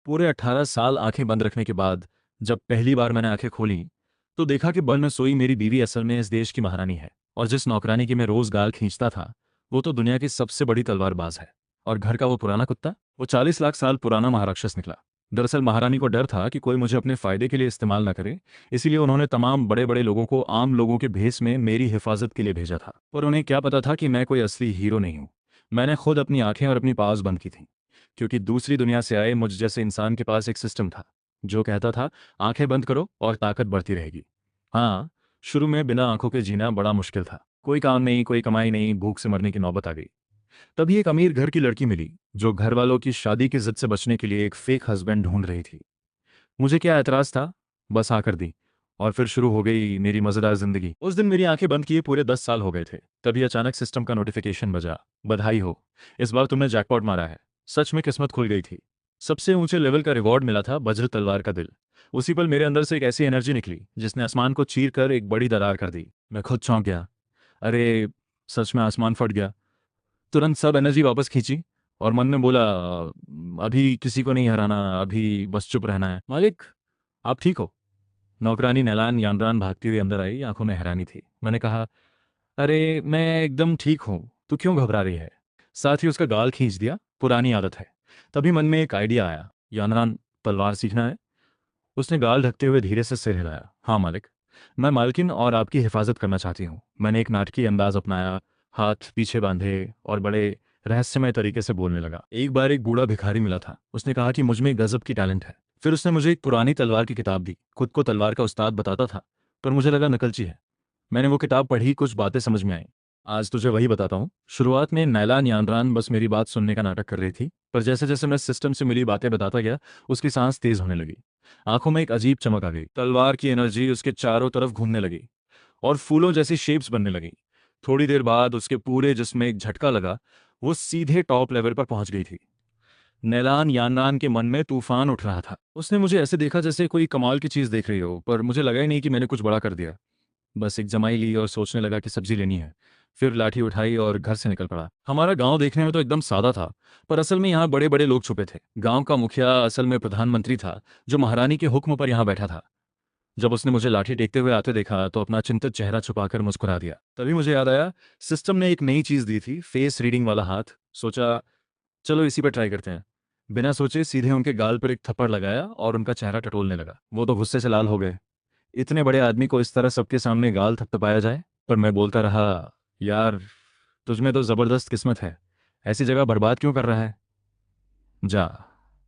पूरे 18 साल आंखें बंद रखने के बाद जब पहली बार मैंने आंखें खोली तो देखा कि बल में सोई मेरी बीवी असल में इस देश की महारानी है। और जिस नौकरानी की मैं रोज गाल खींचता था वो तो दुनिया की सबसे बड़ी तलवारबाज है। और घर का वो पुराना कुत्ता, वो 40 लाख साल पुराना महाराक्षस निकला। दरअसल महारानी को डर था कि कोई मुझे अपने फायदे के लिए इस्तेमाल न करे, इसीलिए उन्होंने तमाम बड़े बड़े लोगों को आम लोगों के भेस में मेरी हिफाजत के लिए भेजा था। पर उन्हें क्या पता था कि मैं कोई असली हीरो नहीं हूँ। मैंने खुद अपनी आंखें और अपनी पाँव बंद की थी, क्योंकि दूसरी दुनिया से आए मुझ जैसे इंसान के पास एक सिस्टम था जो कहता था आंखें बंद करो और ताकत बढ़ती रहेगी। हाँ, शुरू में बिना आंखों के जीना बड़ा मुश्किल था। कोई काम नहीं, कोई कमाई नहीं, भूख से मरने की नौबत आ गई। तभी एक अमीर घर की लड़की मिली जो घर वालों की शादी की जिद से बचने के लिए एक फेक हस्बैंड ढूंढ रही थी। मुझे क्या एतराज था, बस आकर दी। और फिर शुरू हो गई मेरी मजेदार जिंदगी। उस दिन मेरी आंखें बंद किए पूरे 10 साल हो गए थे। तभी अचानक सिस्टम का नोटिफिकेशन बजा, बधाई हो, इस बार तुमने जैकपॉट मारा है। सच में किस्मत खुल गई थी। सबसे ऊंचे लेवल का रिवॉर्ड मिला था, वज्र तलवार का दिल। उसी पल मेरे अंदर से एक ऐसी एनर्जी निकली जिसने आसमान को चीर कर एक बड़ी दरार कर दी। मैं खुद चौंक गया। अरे, सच में आसमान फट गया। तुरंत सब एनर्जी वापस खींची और मन में बोला, अभी किसी को नहीं हराना, अभी बस चुप रहना है। मालिक, आप ठीक हो?" नौकरानी नैलान यानरान भागती हुई अंदर आई, आंखों में हैरानी थी। मैंने कहा, अरे मैं एकदम ठीक हूँ, तू क्यों घबरा रही है? साथ ही उसका गाल खींच दिया, पुरानी आदत है। तभी मन में एक आइडिया आया। यानरान, तलवार सीखना है? उसने गाल ढकते हुए धीरे से सिर हिलाया। हाँ मालिक, मैं मालकिन और आपकी हिफाजत करना चाहती हूँ। मैंने एक नाटकीय अंदाज अपनाया, हाथ पीछे बांधे और बड़े रहस्यमय तरीके से बोलने लगा। एक बार एक बूढ़ा भिखारी मिला था। उसने कहा कि मुझ में गजब की टैलेंट है। फिर उसने मुझे एक पुरानी तलवार की किताब दी। खुद को तलवार का उस्ताद बताता था, पर मुझे लगा नकलची है। मैंने वो किताब पढ़ी, कुछ बातें समझ में आई। आज तुझे वही बताता हूँ। शुरुआत में नैलान यानरान बस मेरी बात सुनने का नाटक कर रही थी, पर जैसे जैसे मैं सिस्टम से मिली बातें बताता गया उसकी सांस तेज होने लगी। आंखों में एक अजीब चमक आ गई। तलवार की एनर्जी उसके चारों तरफ घूमने लगी और फूलों जैसी शेप्स बनने लगी। थोड़ी देर बाद उसके पूरे जिस्म में एक झटका लगा। वो सीधे टॉप लेवल पर पहुंच गई थी। नैलान यानरान के मन में तूफान उठ रहा था। उसने मुझे ऐसे देखा जैसे कोई कमाल की चीज देख रही हो, पर मुझे लगा ही नहीं कि मैंने कुछ बड़ा कर दिया। बस एक जमाई ली और सोचने लगा कि सब्जी लेनी है। फिर लाठी उठाई और घर से निकल पड़ा। हमारा गांव देखने में तो एकदम सादा था, पर असल में यहाँ बड़े बड़े लोग छुपे थे। गांव का मुखिया असल में प्रधानमंत्री था, जो महारानी के हुक्म पर यहाँ बैठा था। जब उसने मुझे लाठी टेकते हुए आते देखा तो अपना चिंतित चेहरा छुपाकर मुस्कुरा दिया। तभी मुझे याद आया, सिस्टम ने एक नई चीज दी थी, फेस रीडिंग वाला हाथ। सोचा, चलो इसी पर ट्राई करते हैं। बिना सोचे सीधे उनके गाल पर एक थप्पड़ लगाया और उनका चेहरा टटोलने लगा। वो तो गुस्से से लाल हो गए। इतने बड़े आदमी को इस तरह सबके सामने गाल थपथपाया जाए। पर मैं बोलता रहा, यार, तुझमें तो जबरदस्त किस्मत है, ऐसी जगह बर्बाद क्यों कर रहा है? जा,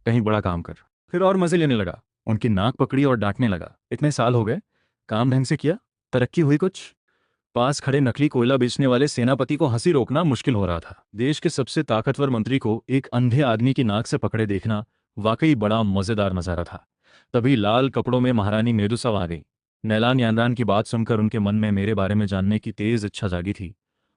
कहीं बड़ा काम कर। फिर और मजे लेने लगा, उनकी नाक पकड़ी और डांटने लगा। इतने साल हो गए, काम ढंग से किया, तरक्की हुई कुछ? पास खड़े नकली कोयला बेचने वाले सेनापति को हंसी रोकना मुश्किल हो रहा था। देश के सबसे ताकतवर मंत्री को एक अंधे आदमी की नाक से पकड़े देखना वाकई बड़ा मजेदार नजारा था। तभी लाल कपड़ों में महारानी मेदुसा आ गई। नैलान यानरान की बात सुनकर उनके मन में मेरे बारे में जानने की तेज इच्छा जागी थी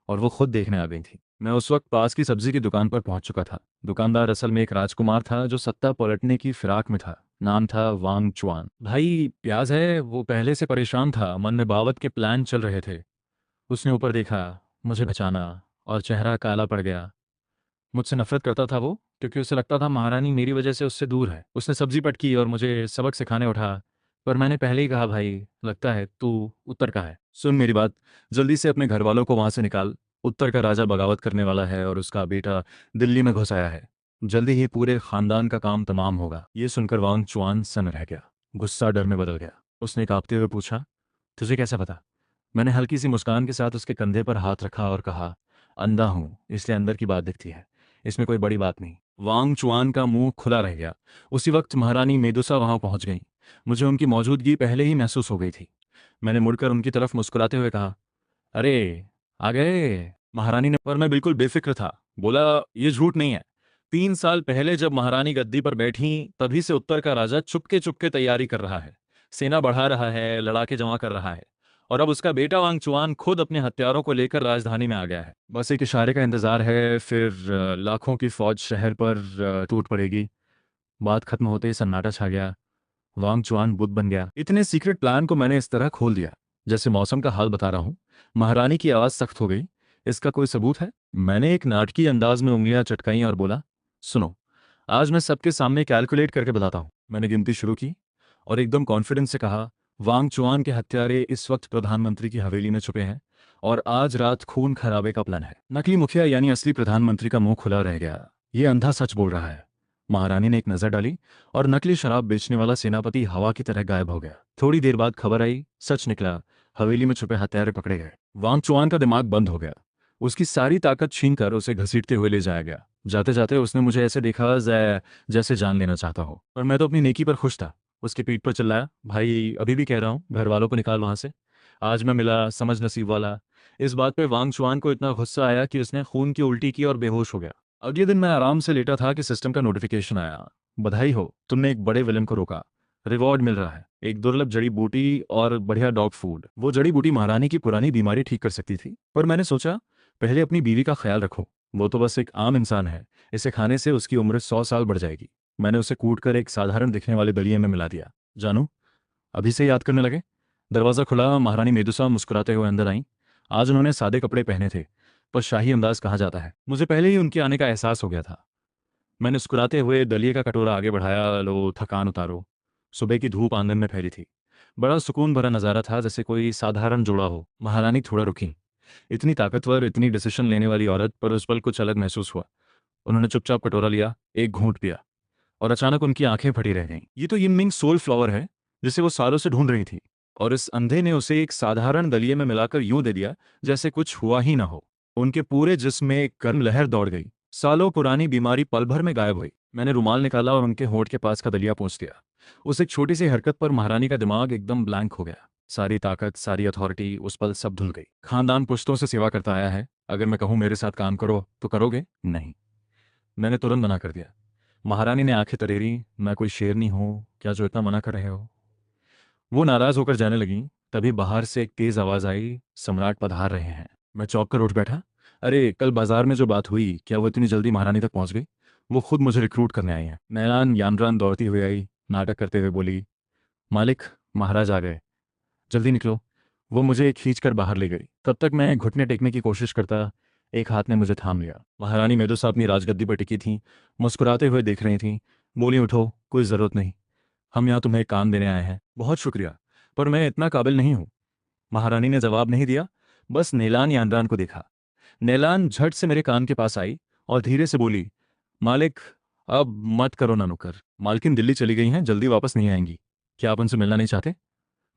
और वो खुद देखने आ गई थी। मैं उस वक्त पास की सब्जी की दुकान पर पहुंच चुका था। दुकानदार असल में एक राजकुमार था जो सत्ता पलटने की फिराक में था। नाम था वांग चुआन। भाई प्याज है, वो पहले से परेशान था, मन में बावत के प्लान चल रहे थे। उसने ऊपर देखा, मुझे बचाना, और चेहरा काला पड़ गया। मुझसे नफरत करता था वो, क्योंकि उसे लगता था महारानी मेरी वजह से उससे दूर है। उसने सब्जी पटकी और मुझे सबक सिखाने उठा। पर मैंने पहले ही कहा, भाई लगता है तू उत्तर का है। सुन मेरी बात, जल्दी से अपने घर वालों को वहां से निकाल। उत्तर का राजा बगावत करने वाला है और उसका बेटा दिल्ली में घुस आया है। जल्दी ही पूरे खानदान का काम तमाम होगा। ये सुनकर वांग चुआन सन रह गया। गुस्सा डर में बदल गया। उसने कांपते हुए पूछा, तुझे कैसे पता? मैंने हल्की सी मुस्कान के साथ उसके कंधे पर हाथ रखा और कहा, अंधा हूं, इसलिए अंदर की बात दिखती है, इसमें कोई बड़ी बात नहीं। वांग चुआन का मुंह खुला रह गया। उसी वक्त महारानी मेदुसा वहां पहुंच गई। मुझे उनकी मौजूदगी पहले ही महसूस हो गई थी। मैंने मुड़कर उनकी तरफ मुस्कुराते हुए कहा, अरे, आ गए। महारानी ने, पर मैं बिल्कुल बेफिक्र था। बोला, ये झूठ नहीं है। 3 साल पहले जब महारानी गद्दी पर बैठी तभी से उत्तर का राजा चुपके चुपके तैयारी कर रहा है, सेना बढ़ा रहा है, लड़ाके जमा कर रहा है। और अब उसका बेटा वांगचुआन खुद अपने हथियारों को लेकर राजधानी में आ गया है। बस एक इशारे का इंतजार है, फिर लाखों की फौज शहर पर टूट पड़ेगी। बात खत्म होते ही सन्नाटा छा गया। वांगचुआन बुद्ध बन गया। इतने सीक्रेट प्लान को मैंने इस तरह खोल दिया जैसे मौसम का हाल बता रहा हूँ। महारानी की आवाज सख्त हो गई। इसका कोई सबूत है? मैंने एक नाटकीय अंदाज में उंगलियां चटकाई और बोला, सुनो, आज मैं सबके सामने कैलकुलेट करके बताता हूँ। मैंने गिनती शुरू की और एकदम कॉन्फिडेंस से कहा, वांग चुआन के हत्यारे इस वक्त प्रधानमंत्री की हवेली में छुपे हैं और आज रात खून खराबे का प्लान है। नकली मुखिया यानी असली प्रधानमंत्री का मुंह खुला रह गया। ये अंधा सच बोल रहा है। महारानी ने एक नजर डाली और नकली शराब बेचने वाला सेनापति हवा की तरह गायब हो गया। थोड़ी देर बाद खबर आई, सच निकला, हवेली में छुपे हत्यारे पकड़े गए। वांग चुआन का दिमाग बंद हो गया। उसकी सारी ताकत छीनकर उसे घसीटते हुए ले जाया गया। जाते जाते उसने मुझे ऐसे देखा जैसे जान लेना चाहता हो, पर मैं तो अपनी नेकी पर खुश था। उसकी पीठ पर चिल्लाया, भाई अभी भी कह रहा हूँ, घर वालों को निकाल वहां से। आज मैं मिला समझ नसीब वाला। इस बात पे वांग चुआन को इतना गुस्सा आया कि उसने खून की उल्टी की और बेहोश हो गया। अगले दिन मैं आराम से लेटा था कि सिस्टम का नोटिफिकेशन आया, बधाई हो, तुमने एक बड़े विलन को रोका, रिवॉर्ड मिल रहा है, एक दुर्लभ जड़ी बूटी और बढ़िया डॉग फूड। वो जड़ी बूटी महारानी की पुरानी बीमारी ठीक कर सकती थी, पर मैंने सोचा पहले अपनी बीवी का ख्याल रखो। वो तो बस एक आम इंसान है, इसे खाने से उसकी उम्र 100 साल बढ़ जाएगी। मैंने उसे कूटकर एक साधारण दिखने वाले दलिये में मिला दिया। जानू, अभी से याद करने लगे? दरवाज़ा खुला, महारानी मेदुसा मुस्कुराते हुए अंदर आईं। आज उन्होंने सादे कपड़े पहने थे, पर शाही अंदाज कहा जाता है। मुझे पहले ही उनके आने का एहसास हो गया था। मैंने मुस्कुराते हुए दलिये का कटोरा आगे बढ़ाया। लो, थकान उतारो। सुबह की धूप आंगन में फैली थी। बड़ा सुकून भरा नज़ारा था, जैसे कोई साधारण जोड़ा हो। महारानी थोड़ा रुकी। इतनी ताकतवर, इतनी डिसीजन लेने वाली औरत, पर उस पल कुछ अलग महसूस हुआ। उन्होंने चुपचाप कटोरा लिया, एक घूंट पिया, और अचानक उनकी आंखें फटी रह गईं। ये तो यिनमिंग सोल फ्लावर है, जिसे वो सालों से ढूंढ रही थी, और इस अंधे ने उसे एक साधारण दलिये में मिलाकर यूं दे दिया जैसे कुछ हुआ ही ना हो। उनके पूरे जिस्म में एक गर्म लहर दौड़ गई। सालों पुरानी बीमारी पल भर में गायब हुई। मैंने रुमाल निकाला और उनके होंठ के पास का दलिया पहुंच दिया। उस एक छोटी सी हरकत पर महारानी का दिमाग एकदम ब्लैंक हो गया। सारी ताकत, सारी अथॉरिटी उस पल सब धुल गई। खानदान पुश्तों से सेवा करता आया है, अगर मैं कहूं मेरे साथ काम करो तो करोगे? नहीं। मैंने तुरंत मना कर दिया। महारानी ने आंखें तरेरी, मैं कोई शेरनी हूं क्या जो इतना मना कर रहे हो? वो नाराज होकर जाने लगी। तभी बाहर से एक तेज आवाज आई, सम्राट पधार रहे हैं। मैं चौंक कर उठ बैठा। अरे, कल बाजार में जो बात हुई, क्या वो इतनी जल्दी महारानी तक पहुंच गई? वो खुद मुझे रिक्रूट करने आई हैं। नैलान यानरान दौड़ती हुई आई, नाटक करते हुए बोली, मालिक, महाराज आ गए, जल्दी निकलो। वो मुझे खींच कर बाहर ले गई। तब तक मैं घुटने टेकने की कोशिश करता, एक हाथ ने मुझे थाम लिया। महारानी मेदुसा अपनी राजगद्दी पर टिकी थीं, मुस्कुराते हुए देख रही थीं। बोली, उठो, कोई ज़रूरत नहीं, हम यहाँ तुम्हें एक काम देने आए हैं। बहुत शुक्रिया, पर मैं इतना काबिल नहीं हूँ। महारानी ने जवाब नहीं दिया, बस नेलान यानरान को देखा। नेलान झट से मेरे कान के पास आई और धीरे से बोली, मालिक, अब मत करो ना नुकर। मालकिन दिल्ली चली गई हैं, जल्दी वापस नहीं आएंगी। क्या आप उनसे मिलना नहीं चाहते?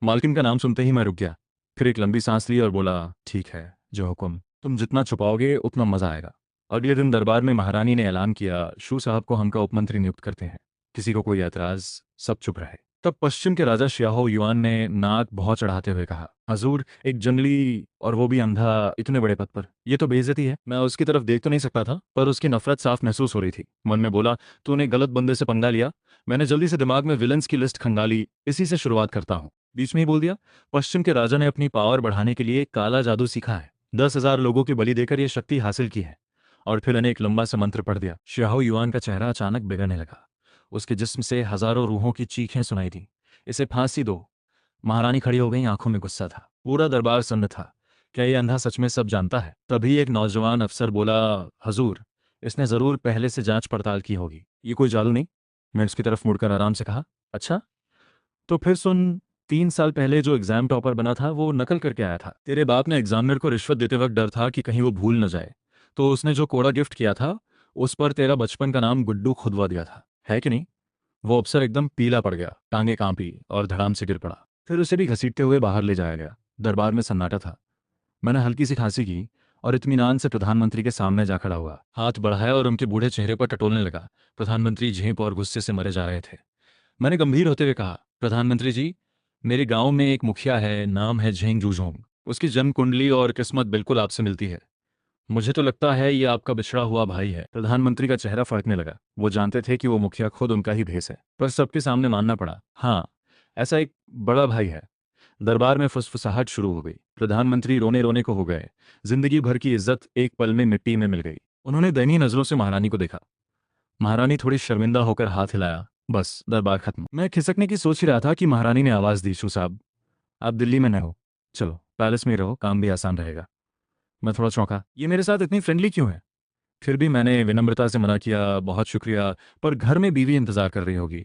मालकिन का नाम सुनते ही मैं रुक गया, फिर एक लंबी सांस ली और बोला, ठीक है, जो हुक्म। तुम जितना छुपाओगे उतना मजा आएगा। अगले दिन दरबार में महारानी ने ऐलान किया, शू साहब को हमका उपमंत्री नियुक्त करते हैं। किसी को कोई ऐतराज, सब चुप रहे। तब पश्चिम के राजा श्याहो युआन ने नाक बहुत चढ़ाते हुए कहा, हजूर, एक जंगली, और वो भी अंधा, इतने बड़े पद पर, ये तो बेइज्जती है। मैं उसकी तरफ देख तो नहीं सकता था, पर उसकी नफरत साफ महसूस हो रही थी। मन में बोला, तूने गलत बंदे से पंगा लिया। मैंने जल्दी से दिमाग में विलन्स की लिस्ट खंगाली, इसी से शुरुआत करता हूँ। बीच में ही बोल दिया, पश्चिम के राजा ने अपनी पावर बढ़ाने के लिए काला जादू सीखा है। 10,000 लोगों की बलि देकर यह शक्ति हासिल की है। और फिर मैंने एक लंबा सा मंत्र पढ़ दिया। श्याहो युआन का चेहरा अचानक बिगड़ने लगा। उसके जिस्म से हजारों रूहों की चीखें सुनाई दी, इसे फांसी दो। महारानी खड़ी हो गई, आंखों में गुस्सा था। पूरा दरबार सन्न था। क्या ये अंधा सच में सब जानता है? तभी एक नौजवान अफसर बोला, हजूर, इसने जरूर पहले से जांच पड़ताल की होगी, ये कोई जादू नहीं। मैं उसकी तरफ मुड़कर आराम से कहा, अच्छा, तो फिर सुन, 3 साल पहले जो एग्जाम टॉपर बना था वो नकल करके आया था। तेरे बाप ने एग्जामिनर को रिश्वत देते वक्त डर था कि कहीं वो भूल न जाए, तो उसने जो कोड़ा गिफ्ट किया था उस पर तेरा बचपन का नाम गुड्डू खुदवा दिया था, है कि नहीं? वो अफसर एकदम पीला पड़ गया, टांगे कांपी और धड़ाम से गिर पड़ा। फिर उसे भी घसीटते हुए बाहर ले जाया गया। दरबार में सन्नाटा था। मैंने हल्की सी खांसी की और इत्मीनान से प्रधानमंत्री के सामने जा खड़ा हुआ, हाथ बढ़ाया और उनके बूढ़े चेहरे पर टटोलने लगा। प्रधानमंत्री झेंप और गुस्से से मरे जा रहे थे। मैंने गंभीर होते हुए कहा, प्रधानमंत्री जी, मेरे गांव में एक मुखिया है, नाम है झेंग जूझोंग। उसकी जन्म कुंडली और किस्मत बिल्कुल आपसे मिलती है। मुझे तो लगता है ये आपका बिछड़ा हुआ भाई है। प्रधानमंत्री का चेहरा फड़कने लगा। वो जानते थे कि वो मुखिया खुद उनका ही भेस है, पर सबके सामने मानना पड़ा, हाँ, ऐसा एक बड़ा भाई है। दरबार में फुसफुसाहट शुरू हो गई। प्रधानमंत्री रोने रोने को हो गए। जिंदगी भर की इज्जत एक पल में मिट्टी में मिल गई। उन्होंने दयनीय नजरों से महारानी को देखा। महारानी थोड़ी शर्मिंदा होकर हाथ हिलाया, बस दरबार खत्म। मैं खिसकने की सोच ही रहा था कि महारानी ने आवाज दी, शू साहब, आप दिल्ली में न हो, चलो पैलेस में ही रहो, काम भी आसान रहेगा। मैं थोड़ा चौंका, ये मेरे साथ इतनी फ्रेंडली क्यों है? फिर भी मैंने विनम्रता से मना किया, बहुत शुक्रिया, पर घर में बीवी इंतजार कर रही होगी,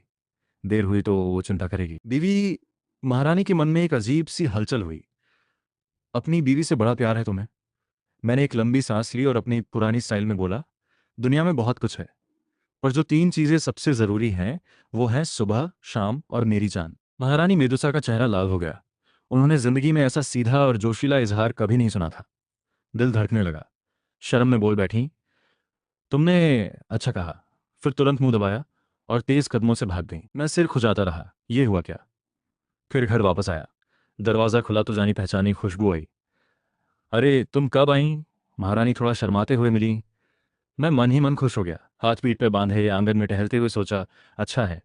देर हुई तो वो चिंता करेगी। बीवी महारानी के मन में एक अजीब सी हलचल हुई। अपनी बीवी से बड़ा प्यार है तुम्हें? मैंने एक लंबी सांस ली और अपनी पुरानी स्टाइल में बोला, दुनिया में बहुत कुछ है, पर जो तीन चीजें सबसे जरूरी हैं वो है सुबह, शाम और मेरी जान। महारानी मेदुसा का चेहरा लाल हो गया। उन्होंने जिंदगी में ऐसा सीधा और जोशीला इजहार कभी नहीं सुना था। दिल धड़कने लगा। शर्म में बोल बैठी, तुमने अच्छा कहा। फिर तुरंत मुंह दबाया और तेज कदमों से भाग गई। मैं सिर खुजाता रहा, ये हुआ क्या? फिर घर वापस आया। दरवाजा खुला तो जानी पहचानी खुशबू आई। अरे तुम कब आई? महारानी थोड़ा शर्माते हुए मिली। मैं मन ही मन खुश हो गया। हाथ पीठ पे बांधे आंगन में टहलते हुए सोचा, अच्छा है,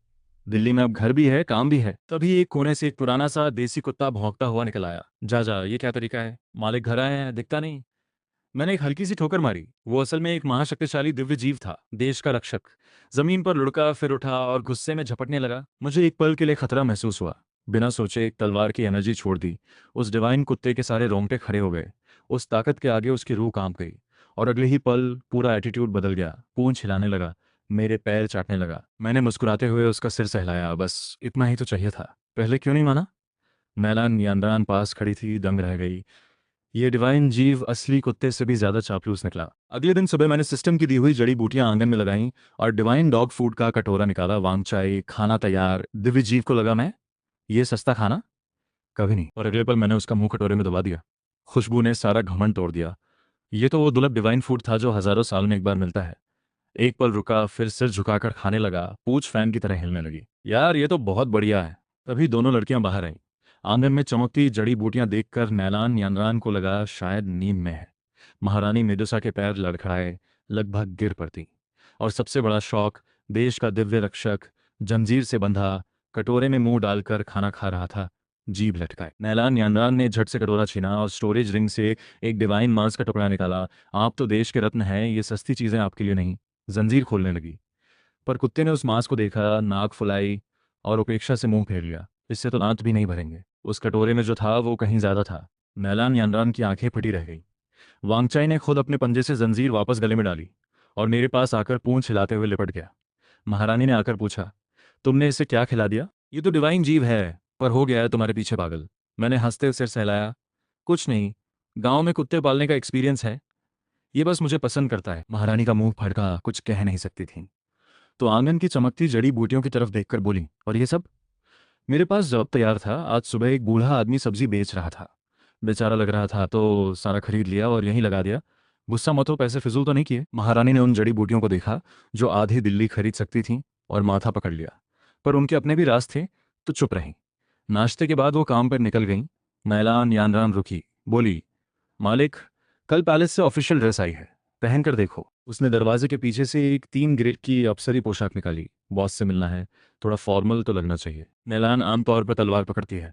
दिल्ली में अब घर भी है, काम भी है। तभी एक कोने से एक पुराना सा देसी कुत्ता भौंकता हुआ निकल आया। जा जा, ये क्या तरीका है? मालिक घर आए हैं, दिखता नहीं। मैंने एक हल्की सी ठोकर मारी। वो असल में एक महाशक्तिशाली दिव्य जीव था, देश का रक्षक। जमीन पर लुढ़का, फिर उठा और गुस्से में झपटने लगा। मुझे एक पल के लिए खतरा महसूस हुआ। बिना सोचे एक तलवार की एनर्जी छोड़ दी। उस डिवाइन कुत्ते के सारे रोंगटे खड़े हो गए। उस ताकत के आगे उसकी रूह कांप गई। और अगले ही पल पूरा एटीट्यूड बदल गया। पूंछ हिलाने लगा, मेरे पैर चाटने लगा। मैंने मुस्कुराते हुए उसका सिर सहलाया। बस इतना ही तो चाहिए था। पहले क्यों नहीं माना? मैलान यानरान पास खड़ी थी, दंग रह गई। ये डिवाइन जीव असली कुत्ते से भी ज्यादा चापलूस निकला। अगले दिन सुबह मैंने सिस्टम की दी हुई जड़ी बूटियां आंगन में लगाईं और डिवाइन डॉग फूड का कटोरा निकाला। वांग चाय, खाना तैयार। दिव्य जीव को लगा, मैं ये सस्ता खाना कभी नहीं। और अगले पल मैंने उसका मुंह कटोरे में दबा दिया। खुशबू ने सारा घमंड तोड़ दिया। ये तो वो दुर्लभ डिवाइन फूड था जो हजारों साल में एक बार मिलता है। एक पल रुका, फिर सिर झुकाकर खाने लगा। पूंछ फैन की तरह हिलने लगी। यार ये तो बहुत बढ़िया है। तभी दोनों लड़कियां बाहर आईं। आंगन में चमकती जड़ी बूटियां देखकर नैलान यानरान को लगा शायद नींद में है। महारानी मेदुसा के पैर लड़खड़ाए, लगभग गिर पड़ती। और सबसे बड़ा शौक, देश का दिव्य रक्षक जंजीर से बंधा कटोरे में मुंह डालकर खाना खा रहा था, जीभ लटकाए। नैलान यानरान ने झट से कटोरा छीना और स्टोरेज रिंग से एक डिवाइन मांस का टुकड़ा निकाला। आप तो देश के रत्न हैं, ये सस्ती चीजें आपके लिए नहीं। जंजीर खोलने लगी, पर कुत्ते ने उस मांस को देखा, नाक फुलाई और उपेक्षा से मुंह फेर लिया। इससे तो दांत भी नहीं भरेंगे। उस कटोरे में जो था वो कहीं ज्यादा था। नैलान यानरान की आंखें फटी रह गई। वांगचाई ने खुद अपने पंजे से जंजीर वापस गले में डाली और मेरे पास आकर पूंछ हिलाते हुए लिपट गया। महारानी ने आकर पूछा, तुमने इसे क्या खिला दिया? ये तो डिवाइन जीव है, पर हो गया है तुम्हारे पीछे पागल। मैंने हंसते सिर सहलाया, कुछ नहीं, गांव में कुत्ते पालने का एक्सपीरियंस है, ये बस मुझे पसंद करता है। महारानी का मुंह फड़का, कुछ कह नहीं सकती थी। तो आंगन की चमकती जड़ी बूटियों की तरफ देखकर बोली, और ये सब? मेरे पास जवाब तैयार था। आज सुबह एक बूढ़ा आदमी सब्जी बेच रहा था, बेचारा लग रहा था, तो सारा खरीद लिया और यहीं लगा दिया। गुस्सा मत हो, पैसे फिजूल तो नहीं किए। महारानी ने उन जड़ी बूटियों को देखा जो आधी दिल्ली खरीद सकती थीं और माथा पकड़ लिया। पर उनके अपने भी राज थे, तो चुप रहीं। नाश्ते के बाद वो काम पर निकल गईं। मैलान यानरान रुकी, बोली, मालिक, कल पैलेस से ऑफिशियल ड्रेस आई है, पहन कर देखो। उसने दरवाजे के पीछे से एक 3 ग्रेड की अप्सरी पोशाक निकाली। बॉस से मिलना है, थोड़ा फॉर्मल तो लगना चाहिए। नैलान आमतौर पर तलवार पकड़ती है,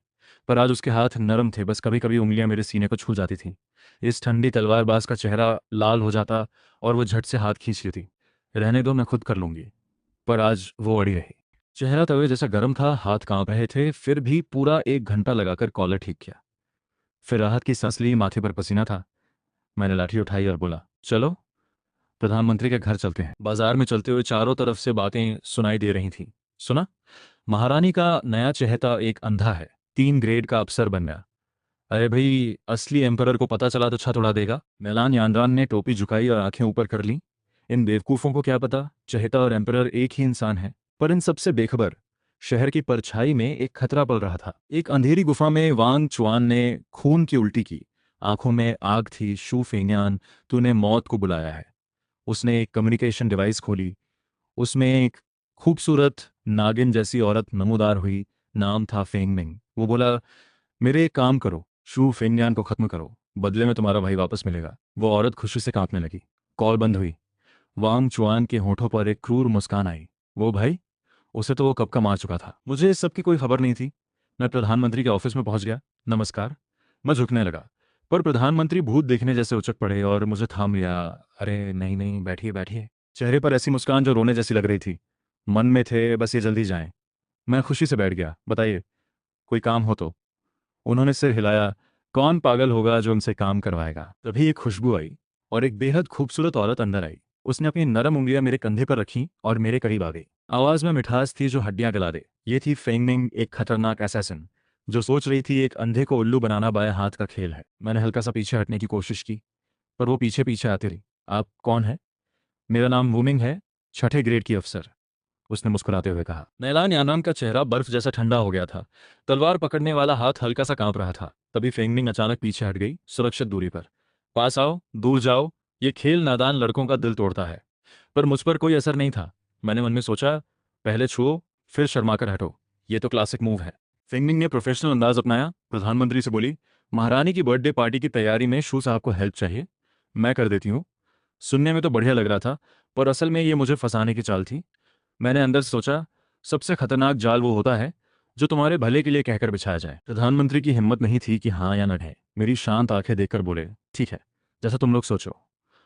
पर आज उसके हाथ नरम थे, बस कभी कभी उंगलियां मेरे सीने को छू जाती थीं। इस ठंडी तलवारबाज का चेहरा लाल हो जाता और वो झट से हाथ खींच लेती। रहने दो, मैं खुद कर लूंगी। पर आज वो अड़ी रही। चेहरा तवे जैसा गर्म था, हाथ कांप रहे थे, फिर भी पूरा 1 घंटा लगाकर कॉलर ठीक किया। फिर राहत की सांस ली, माथे पर पसीना था। मैंने लाठी उठाई और बोला, चलो प्रधानमंत्री के घर चलते हैं। बाजार में चलते हुए चारों तरफ से बातें सुनाई दे रही थीं। सुना, महारानी का नया चहेता एक अंधा है, 3 ग्रेड का अफसर बन गया। अरे भाई, असली एम्परर को पता चला तो छत उड़ा देगा। मैलान यानरान ने टोपी झुकाई और आंखें ऊपर कर लीं। इन बेवकूफ़ों को क्या पता, चहेता और एम्परर एक ही इंसान है। पर इन सबसे बेखबर शहर की परछाई में एक खतरा पल रहा था। एक अंधेरी गुफा में वांग चुआन ने खून की उल्टी की। आंखों में आग थी। शू फेंगयान, तूने मौत को बुलाया है। उसने एक कम्युनिकेशन डिवाइस खोली। उसमें एक खूबसूरत नागिन जैसी औरत नमूदार हुई। नाम था फेंगमिंग। वो बोला, मेरे एक काम करो, शू फेंगयान को खत्म करो, बदले में तुम्हारा भाई वापस मिलेगा। वो औरत खुशी से कांपने लगी। कॉल बंद हुई। वांग चुआन के होठों पर एक क्रूर मुस्कान आई। वो भाई, उसे तो वो कब का मार चुका था। मुझे इस सब की कोई खबर नहीं थी। मैं प्रधानमंत्री के ऑफिस में पहुंच गया। नमस्कार। मैं झुकने लगा, पर प्रधानमंत्री भूत देखने जैसे उचक पड़े और मुझे थाम लिया। अरे नहीं नहीं, बैठिए बैठिए। चेहरे पर ऐसी मुस्कान जो रोने जैसी लग रही थी। मन में थे, बस ये जल्दी जाएं। मैं खुशी से बैठ गया। बताइए, कोई काम हो तो? उन्होंने सिर हिलाया। कौन पागल होगा जो उनसे काम करवाएगा। तभी एक खुशबू आई और एक बेहद खूबसूरत औरत अंदर आई। उसने अपनी नरम उंगलियां मेरे कंधे पर रखी और मेरे करीब आ गई। आवाज में मिठास थी जो हड्डियां गला दे। ये थी फेंगमिंग, एक खतरनाक असैसिन जो सोच रही थी एक अंधे को उल्लू बनाना बाएं हाथ का खेल है। मैंने हल्का सा पीछे हटने की कोशिश की, पर वो पीछे पीछे आती रही। आप कौन है? मेरा नाम वूमिंग है, छठे ग्रेड की अफसर, उसने मुस्कुराते हुए कहा। नैलान यानान का चेहरा बर्फ जैसा ठंडा हो गया था। तलवार पकड़ने वाला हाथ हल्का सा कांप रहा था। तभी फेंगमिंग अचानक पीछे हट गई, सुरक्षित दूरी पर। पास आओ, दूर जाओ, ये खेल नादान लड़कों का दिल तोड़ता है। पर मुझ पर कोई असर नहीं था। मैंने मन में सोचा, पहले छुओ फिर शर्माकर हटो, ये तो क्लासिक मूव है। फेंगमिंग ने प्रोफेशनल अंदाज अपनाया, प्रधानमंत्री से बोली, महारानी की बर्थडे पार्टी की तैयारी में शू साहब को हेल्प चाहिए, मैं कर देती हूँ। सुनने में तो बढ़िया लग रहा था, पर असल में ये मुझे फंसाने की चाल थी। मैंने अंदर से सोचा, सबसे खतरनाक जाल वो होता है जो तुम्हारे भले के लिए कहकर बिछाया जाए। प्रधानमंत्री की हिम्मत नहीं थी कि हाँ या न कहे। मेरी शांत आंखें देखकर बोले, ठीक है, जैसा तुम लोग सोचो।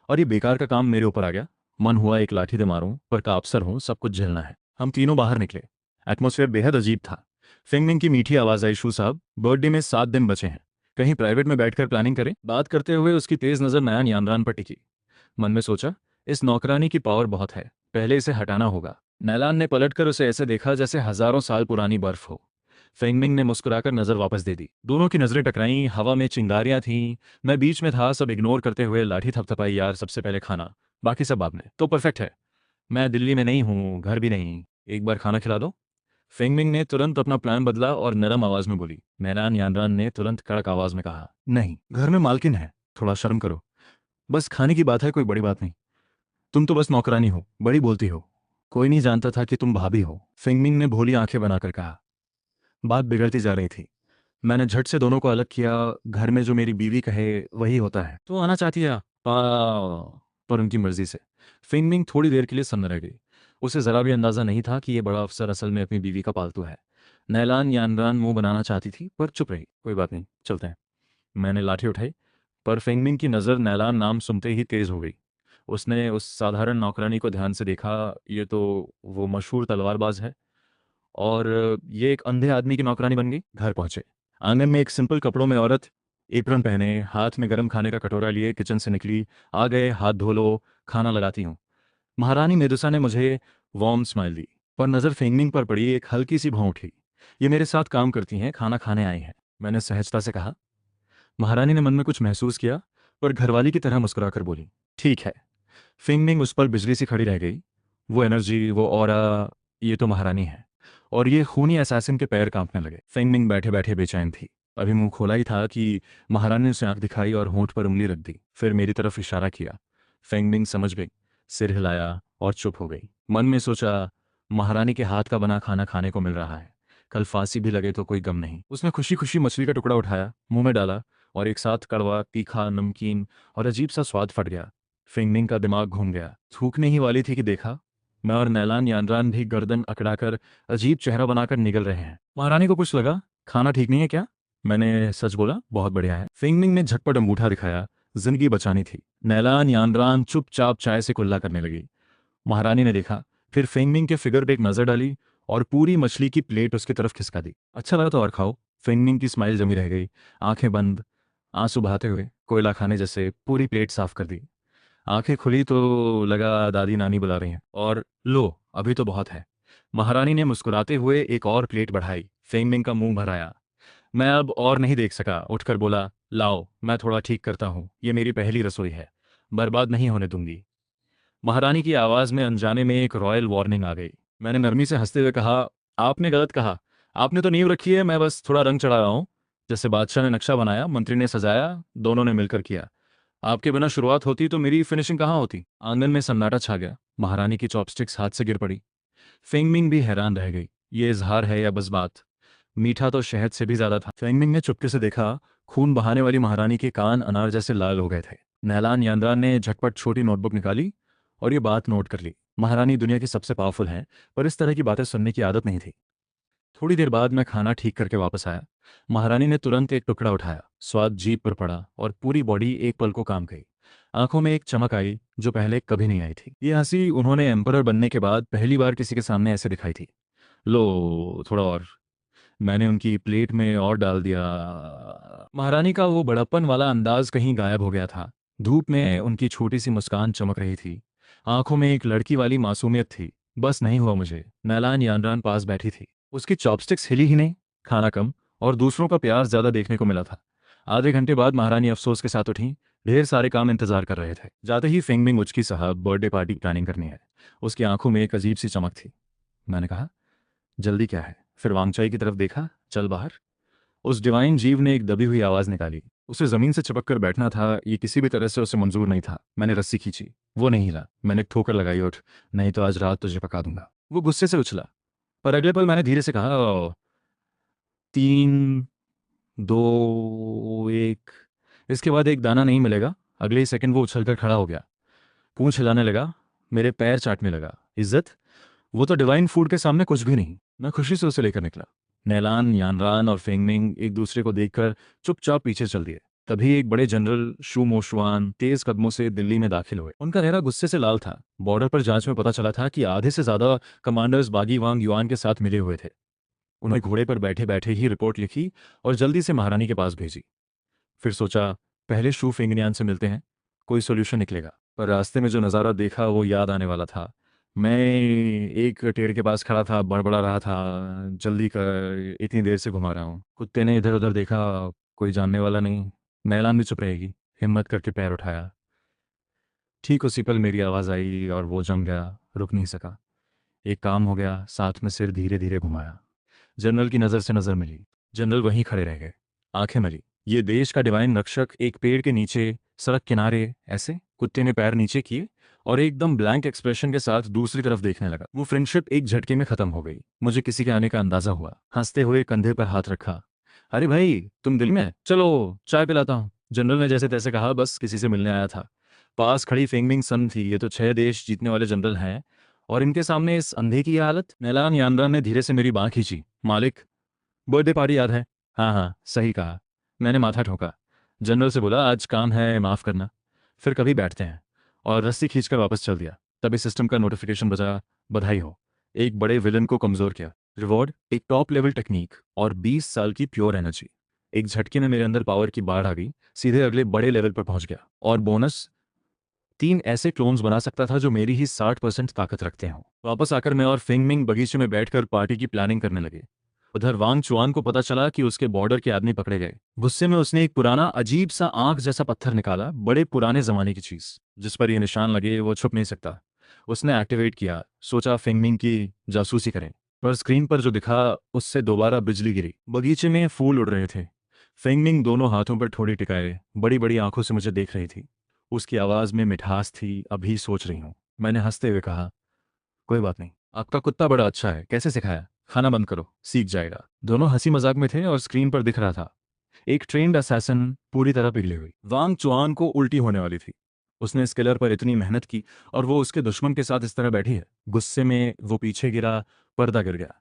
और ये बेकार का काम मेरे ऊपर आ गया। मन हुआ एक लाठी दे मारूं, पर का अफसर हूं, सब कुछ झेलना है। हम तीनों बाहर निकले। एटमॉस्फेयर बेहद अजीब था। फिंगमिंग की मीठी आवाज आई, शू साहब, बर्थडे में 7 दिन बचे हैं, कहीं प्राइवेट में बैठकर प्लानिंग करें। बात करते हुए उसकी तेज नजर नयन यानरान पर टिकी। मन में सोचा, इस नौकरानी की पावर बहुत है, पहले इसे हटाना होगा। नैलान ने पलटकर उसे ऐसे देखा जैसे हजारों साल पुरानी बर्फ हो। फेंगमिंग ने मुस्कुराकर नजर वापस दे दी। दोनों की नजरें टकराईं, हवा में चिंगारियां थीं। मैं बीच में था, सब इग्नोर करते हुए लाठी थपथपाई। यार, सबसे पहले खाना, बाकी सब आपने। तो परफेक्ट है। मैं दिल्ली में नहीं हूँ, घर भी नहीं, एक बार खाना खिला दो। फेंगमिंग ने तुरंत अपना प्लान बदला और नरम आवाज में बोली। नैलान यानरान ने तुरंत कड़क आवाज में कहा, नहीं, घर में मालकिन है, थोड़ा शर्म करो। बस खाने की बात है, कोई बड़ी बात नहीं। तुम तो बस नौकरानी हो, बड़ी बोलती हो। कोई नहीं जानता था कि तुम भाभी हो, फिंगमिंग ने भोली आंखें बनाकर कहा। बात बिगड़ती जा रही थी। मैंने झट से दोनों को अलग किया। घर में जो मेरी बीवी कहे वही होता है। तो आना चाहती है पर उनकी मर्जी से। फिंगमिंग थोड़ी देर के लिए सन्न रह गई। उसे जरा भी अंदाजा नहीं था कि ये बड़ा अफसर असल में अपनी बीवी का पालतू है। नैलान यानरान मुंह बनाना चाहती थी, पर चुप रही। कोई बात नहीं, चलते हैं। मैंने लाठी उठाई, पर फेंगमिंग की नज़र नैलान नाम सुनते ही तेज हो गई। उसने उस साधारण नौकरानी को ध्यान से देखा। ये तो वो मशहूर तलवारबाज है, और ये एक अंधे आदमी की नौकरानी बन गई। घर पहुंचे। आंगन में एक सिंपल कपड़ों में औरत, एप्रन पहने, हाथ में गर्म खाने का कटोरा लिए किचन से निकली। आ गए, हाथ धो लो, खाना लगाती हूँ। महारानी मेदुसा ने मुझे वार्म स्माइल दी, पर नज़र फेंगमिंग पर पड़ी। एक हल्की सी भौं उठी। ये मेरे साथ काम करती हैं, खाना खाने आई हैं, मैंने सहजता से कहा। महारानी ने मन में कुछ महसूस किया, पर घरवाली की तरह मुस्कुराकर बोली, ठीक है। फिंगमिंग उस पर बिजली सी खड़ी रह गई। वो एनर्जी, वो ऑरा, ये तो महारानी है। और ये खूनी असैसिन के पैर कांपने लगे। फिंगमिंग बैठे बैठे बेचैन थी। अभी मुंह खोला ही था कि महारानी ने उसे आंख दिखाई और होंठ पर उंगली रख दी, फिर मेरी तरफ इशारा किया। फिंगमिंग समझ गई, सिर हिलाया और चुप हो गई। मन में सोचा, महारानी के हाथ का बना खाना खाने को मिल रहा है, कल फांसी भी लगे तो कोई गम नहीं। उसने खुशी खुशी मछली का टुकड़ा उठाया, मुंह में डाला, और एक साथ कड़वा, तीखा, नमकीन और अजीब सा स्वाद फट गया। फिंगमिंग का दिमाग घूम गया। थूकने ही वाली थी कि देखा, मैं और नैलान यानरान भी गर्दन अकड़ाकर अजीब चेहरा बनाकर निगल रहे हैं। महारानी को कुछ लगा, खाना ठीक नहीं है क्या? मैंने सच बोला, बहुत बढ़िया है। फिंगमिंग ने झटपट अंगूठा दिखाया, जिंदगी बचानी थी। नैलान यानरान चुपचाप चाय से कुल्ला करने लगी। महारानी ने देखा, फिर फेंगमिंग के फिगर पे एक नजर डाली और पूरी मछली की प्लेट उसकी तरफ खिसका दी। अच्छा लगा तो और खाओ। फेंगमिंग की स्माइल जमी रह गई, आंखें बंद, आंसू बहाते हुए कोयला खाने जैसे पूरी प्लेट साफ कर दी। आंखें खुली तो लगा दादी नानी बुला रही हैं। और लो, अभी तो बहुत है। महारानी ने मुस्कुराते हुए एक और प्लेट बढ़ाई। फेंगमिंग का मुंह भर आया। मैं अब और नहीं देख सका, उठकर बोला, लाओ, मैं थोड़ा ठीक करता हूँ, ये मेरी पहली रसोई है, बर्बाद नहीं होने दूंगी। महारानी की आवाज में अनजाने में एक रॉयल वार्निंग आ गई। मैंने नरमी से हंसते हुए कहा, आपने गलत कहा। आपने तो नींव रखी है, मैं बस थोड़ा रंग चढ़ा रहा हूँ। जैसे बादशाह ने नक्शा बनाया, मंत्री ने सजाया, दोनों ने मिलकर किया। आपके बिना शुरुआत होती तो मेरी फिनिशिंग कहाँ होती? आंगन में सन्नाटा छा गया। महारानी की चॉपस्टिक्स हाथ से गिर पड़ी। फेंगमिंग भी हैरान रह गई। ये इजहार है या बस बात? मीठा तो शहद से भी ज्यादा था। फेंगमिंग ने चुपके से देखा, खून बहाने वाली महारानी के कान अनार जैसे लाल हो गए थे। नैलान यानरान ने झटपट छोटी नोटबुक निकाली और ये बात नोट कर ली। महारानी दुनिया की सबसे पावरफुल हैं, पर इस तरह की बातें सुनने की आदत नहीं थी। थोड़ी देर बाद मैं खाना ठीक करके वापस आया। महारानी ने तुरंत एक टुकड़ा उठाया, स्वाद जीभ पर पड़ा और पूरी बॉडी एक पल को काम गई। आंखों में एक चमक आई जो पहले कभी नहीं आई थी। ये हंसी उन्होंने एम्परर बनने के बाद पहली बार किसी के सामने ऐसे दिखाई थी। लो, थोड़ा और। मैंने उनकी प्लेट में और डाल दिया। महारानी का वो बड़प्पन वाला अंदाज कहीं गायब हो गया था। धूप में उनकी छोटी सी मुस्कान चमक रही थी। आंखों में एक लड़की वाली मासूमियत थी। बस नहीं हुआ मुझे। नैलान यानरान पास बैठी थी। उसकी चॉपस्टिक्स हिली ही नहीं, खाना कम और दूसरों का प्यार ज्यादा देखने को मिला था। आधे घंटे बाद महारानी अफसोस के साथ उठी। ढेर सारे काम इंतजार कर रहे थे। जाते ही फेंगमिंग उचकी, साहब बर्थडे पार्टी प्लानिंग करनी है। उसकी आंखों में एक अजीब सी चमक थी। मैंने कहा, जल्दी क्या है? फिर वांगचाई की तरफ देखा। चल बाहर। उस डिवाइन जीव ने एक दबी हुई आवाज निकाली। उसे जमीन से चिपक कर बैठना था, ये किसी भी तरह से उसे मंजूर नहीं था। मैंने रस्सी खींची। वो नहीं हिला। मैंने एक ठोकर लगाई, उठ, नहीं तो आज रात तुझे पका दूंगा। वो गुस्से से उछला, पर अगले पल मैंने धीरे से कहा, "ओ, 3, 2, 1।" इसके बाद एक दाना नहीं मिलेगा। अगले ही सेकंड वो उछलकर खड़ा हो गया, पूंछ हिलाने लगा, मेरे पैर चाटने लगा। इज्जत? वो तो डिवाइन फूड के सामने कुछ भी नहीं। मैं खुशी से उसे लेकर निकला। नैलान, यानरान और फेंगमिंग एक दूसरे को देखकर चुपचाप पीछे चल दिए। तभी एक बड़े जनरल शू मोशुआन तेज कदमों से दिल्ली में दाखिल हुए। उनका चेहरा गुस्से से लाल था। बॉर्डर पर जांच में पता चला था कि आधे से ज्यादा कमांडर्स बागी वांग युआन के साथ मिले हुए थे। उन्होंने घोड़े पर बैठे बैठे ही रिपोर्ट लिखी और जल्दी से महारानी के पास भेजी। फिर सोचा, पहले शू फेंगनियान से मिलते हैं, कोई सोल्यूशन निकलेगा। पर रास्ते में जो नज़ारा देखा वो याद आने वाला था। मैं एक पेड़ के पास खड़ा था, बड़बड़ा रहा था, जल्दी कर, इतनी देर से घुमा रहा हूँ। कुत्ते ने इधर उधर देखा, कोई जानने वाला नहीं। नैलान भी चुप रहेगी। हिम्मत करके पैर उठाया। ठीक उसी पल मेरी आवाज़ आई और वो जम गया, रुक नहीं सका। एक काम हो गया, साथ में सिर धीरे धीरे घुमाया। जनरल की नज़र से नज़र मिली। जनरल वहीं खड़े रह गए, आंखें मली। ये देश का डिवाइन रक्षक एक पेड़ के नीचे, सड़क किनारे ऐसे। कुत्ते ने पैर नीचे किए और एकदम ब्लैंक एक्सप्रेशन के साथ दूसरी तरफ देखने लगा। वो फ्रेंडशिप एक झटके में खत्म हो गई। मुझे किसी के आने का अंदाजा हुआ। हंसते हुए कंधे पर हाथ रखा। अरे भाई, तुम दिल में? चलो चाय पिलाता हूँ। जनरल ने जैसे तैसे कहा, बस किसी से मिलने आया था। पास खड़ी फेंगमिंग सन थी। ये तो 6 देश जीतने वाले जनरल हैं और इनके सामने इस अंधे की ये हालत। नैलान यानरान ने धीरे से मेरी बांह खींची। मालिक, बर्थडे पार्टी याद है? हाँ हाँ, सही कहा। मैंने माथा ठोका। जनरल से बोला, आज काम है, माफ़ करना, फिर कभी बैठते हैं। और रस्सी खींचकर वापस चल दिया। तभी सिस्टम का नोटिफिकेशन बजा, बधाई हो, एक बड़े विलन को कमज़ोर किया। रिवॉर्ड, एक टॉप लेवल टेक्निक और 20 साल की प्योर एनर्जी। एक झटके में मेरे अंदर पावर की बाढ़ आ गई, सीधे अगले बड़े लेवल पर पहुंच गया। और बोनस, 3 ऐसे क्लोन्स बना सकता था जो मेरी ही 60% ताकत रखते हों। वापस आकर मैं और फेंगमिंग बगीचे में बैठकर पार्टी की प्लानिंग करने लगे। उधर वांग चुआन को पता चला कि उसके बॉर्डर के आदमी पकड़े गए। गुस्से में उसने एक पुराना अजीब सा आंख जैसा पत्थर निकाला, बड़े पुराने जमाने की चीज, जिस पर ये निशान लगे वो छुप नहीं सकता। उसने एक्टिवेट किया। सोचा फेंगमिंग की जासूसी करें। पर स्क्रीन पर जो दिखा उससे दोबारा बिजली गिरी। बगीचे में फूल उड़ रहे थे। फेंगमिंग दोनों हाथों पर ठोड़ी टिकाए बड़ी बड़ी आंखों से मुझे देख रही थी। उसकी आवाज में मिठास थी। अभी सोच रही हूँ। मैंने हंसते हुए कहा, कोई बात नहीं, आपका कुत्ता बड़ा अच्छा है। कैसे सिखाया? खाना बंद करो, सीख जाएगा। दोनों हंसी मजाक में थे और स्क्रीन पर दिख रहा था एक ट्रेंड असैसिन पूरी तरह पिघली हुई। वांग चुआन को उल्टी होने वाली थी। उसने इस किलर पर इतनी मेहनत की और वो उसके दुश्मन के साथ इस तरह बैठी है। गुस्से में वो पीछे गिरा, पर्दा गिर गया।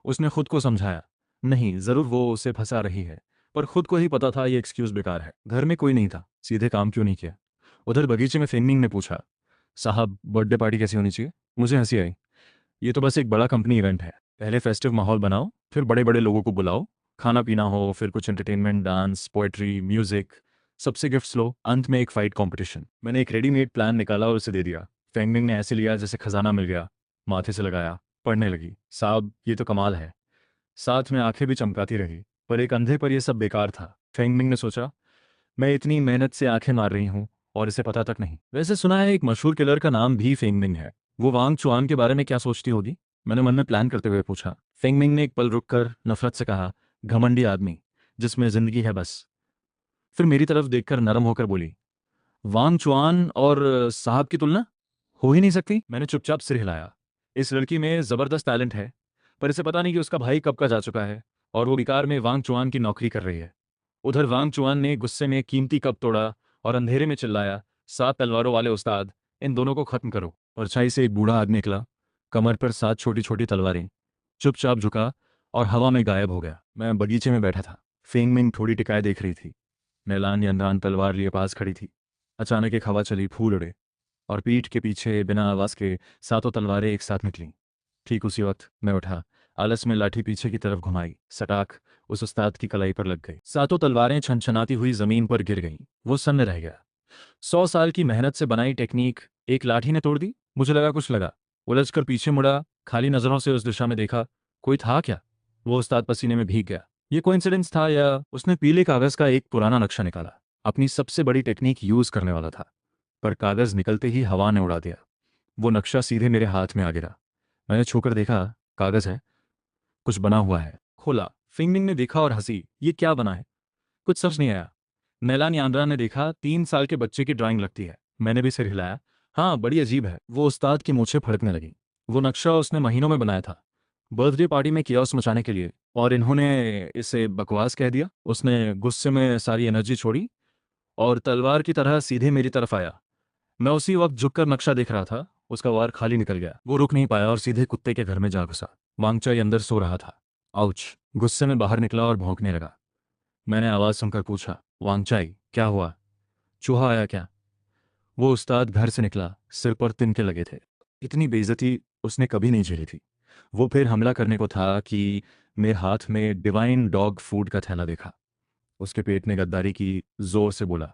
उसने खुद को समझाया, नहीं, जरूर वो उसे फंसा रही है, पर खुद को ही पता था ये एक्सक्यूज बेकार है। घर में कोई नहीं था, सीधे काम क्यों नहीं किया? उधर बगीचे में फेंगमिंग ने पूछा, साहब बर्थडे पार्टी कैसी होनी चाहिए? मुझे हंसी आई। ये तो बस एक बड़ा कंपनी इवेंट है। पहले फेस्टिव माहौल बनाओ, फिर बड़े बड़े लोगों को बुलाओ, खाना पीना हो, फिर कुछ एंटरटेनमेंट, डांस, पोएट्री, म्यूजिक, सबसे गिफ्ट्स लो, अंत में एक फाइट कंपटीशन। मैंने एक रेडीमेड प्लान निकाला और उसे दे दिया। फेंगमिंग ने ऐसे लिया जैसे खजाना मिल गया। माथे से लगाया, पढ़ने लगी, साहब ये तो कमाल है। साथ में आंखें भी चमकाती रही। पर एक अंधे पर यह सब बेकार था। फेंगमिंग ने सोचा, मैं इतनी मेहनत से आंखें मार रही हूँ और इसे पता तक नहीं। वैसे सुना है एक मशहूर किलर का नाम भी फेंगमिंग है। वो वांग चुआन के बारे में क्या सोचती होगी? मैंने मन में प्लान करते हुए पूछा। फेंगमिंग ने एक पल रुककर नफरत से कहा, घमंडी आदमी, जिसमें जिंदगी है बस। फिर मेरी तरफ देखकर नरम होकर बोली, वांग चुआन और साहब की तुलना हो ही नहीं सकती। मैंने चुपचाप सिर हिलाया। इस लड़की में जबरदस्त टैलेंट है, पर इसे पता नहीं कि उसका भाई कब का जा चुका है और वो बेकार में वांग चुआन की नौकरी कर रही है। उधर वांग चुआन ने गुस्से में कीमती कप तोड़ा और अंधेरे में चिल्लाया, 7 तलवारों वाले उस्ताद, इन दोनों को खत्म करो। परछाई से एक बूढ़ा आदमी निकला, कमर पर 7 छोटी छोटी तलवारें, चुपचाप झुका और हवा में गायब हो गया। मैं बगीचे में बैठा था। फेंगमिंग थोड़ी टिकाए देख रही थी। नैलान यंदान तलवार लिए पास खड़ी थी। अचानक एक हवा चली, फूल उड़े और पीठ के पीछे बिना आवाज के 7 तलवारें एक साथ निकलीं। ठीक उसी वक्त मैं उठा, आलस में लाठी पीछे की तरफ घुमाई, सटाक उस उस्ताद की कलाई पर लग गई। 7 तलवारें छनछनाती हुई जमीन पर गिर गईं। वो सन्न रह गया। 100 साल की मेहनत से बनाई टेक्निक एक लाठी ने तोड़ दी। मुझे लगा कुछ लगा, उलझकर पीछे मुड़ा, खाली नजरों से उस दिशा में देखा। कोई था क्या? वो उस्ताद पसीने में भीग गया। ये कोइंसिडेंस था या उसने पीले कागज का एक पुराना नक्शा निकाला? अपनी सबसे बड़ी टेक्निक यूज करने वाला था, पर कागज निकलते ही हवा ने उड़ा दिया। वो नक्शा सीधे मेरे हाथ में आ गिरा। मैंने छूकर देखा, कागज है, कुछ बना हुआ है। खोला, फिंगमिंग ने देखा और हंसी। ये क्या बना है? कुछ समझ नहीं आया। मैलान यांद्रा ने देखा, 3 साल के बच्चे की ड्राइंग लगती है। मैंने भी सिर हिलाया। हाँ, बड़ी अजीब है। वो उस्ताद की मूछें फड़कने लगी। वो नक्शा उसने महीनों में बनाया था, बर्थडे पार्टी में कियास मचाने के लिए, और इन्होंने इसे बकवास कह दिया। उसने गुस्से में सारी एनर्जी छोड़ी और तलवार की तरह सीधे मेरी तरफ आया। मैं उसी वक्त झुककर नक्शा देख रहा था। उसका वार खाली निकल गया। वो रुक नहीं पाया और सीधे कुत्ते के घर में जा घुसा। वांगचाई अंदर सो रहा था। आउच! गुस्से में बाहर निकला और भौंकने लगा। मैंने आवाज सुनकर पूछा, वांगचाई क्या हुआ? चूहा आया क्या? वो उस्ताद घर से निकला, सिर पर तिनके लगे थे। इतनी बेइज्जती उसने कभी नहीं झेली थी। वो फिर हमला करने को था कि मेरे हाथ में डिवाइन डॉग फूड का थैला देखा। उसके पेट ने गद्दारी की, जोर से बोला।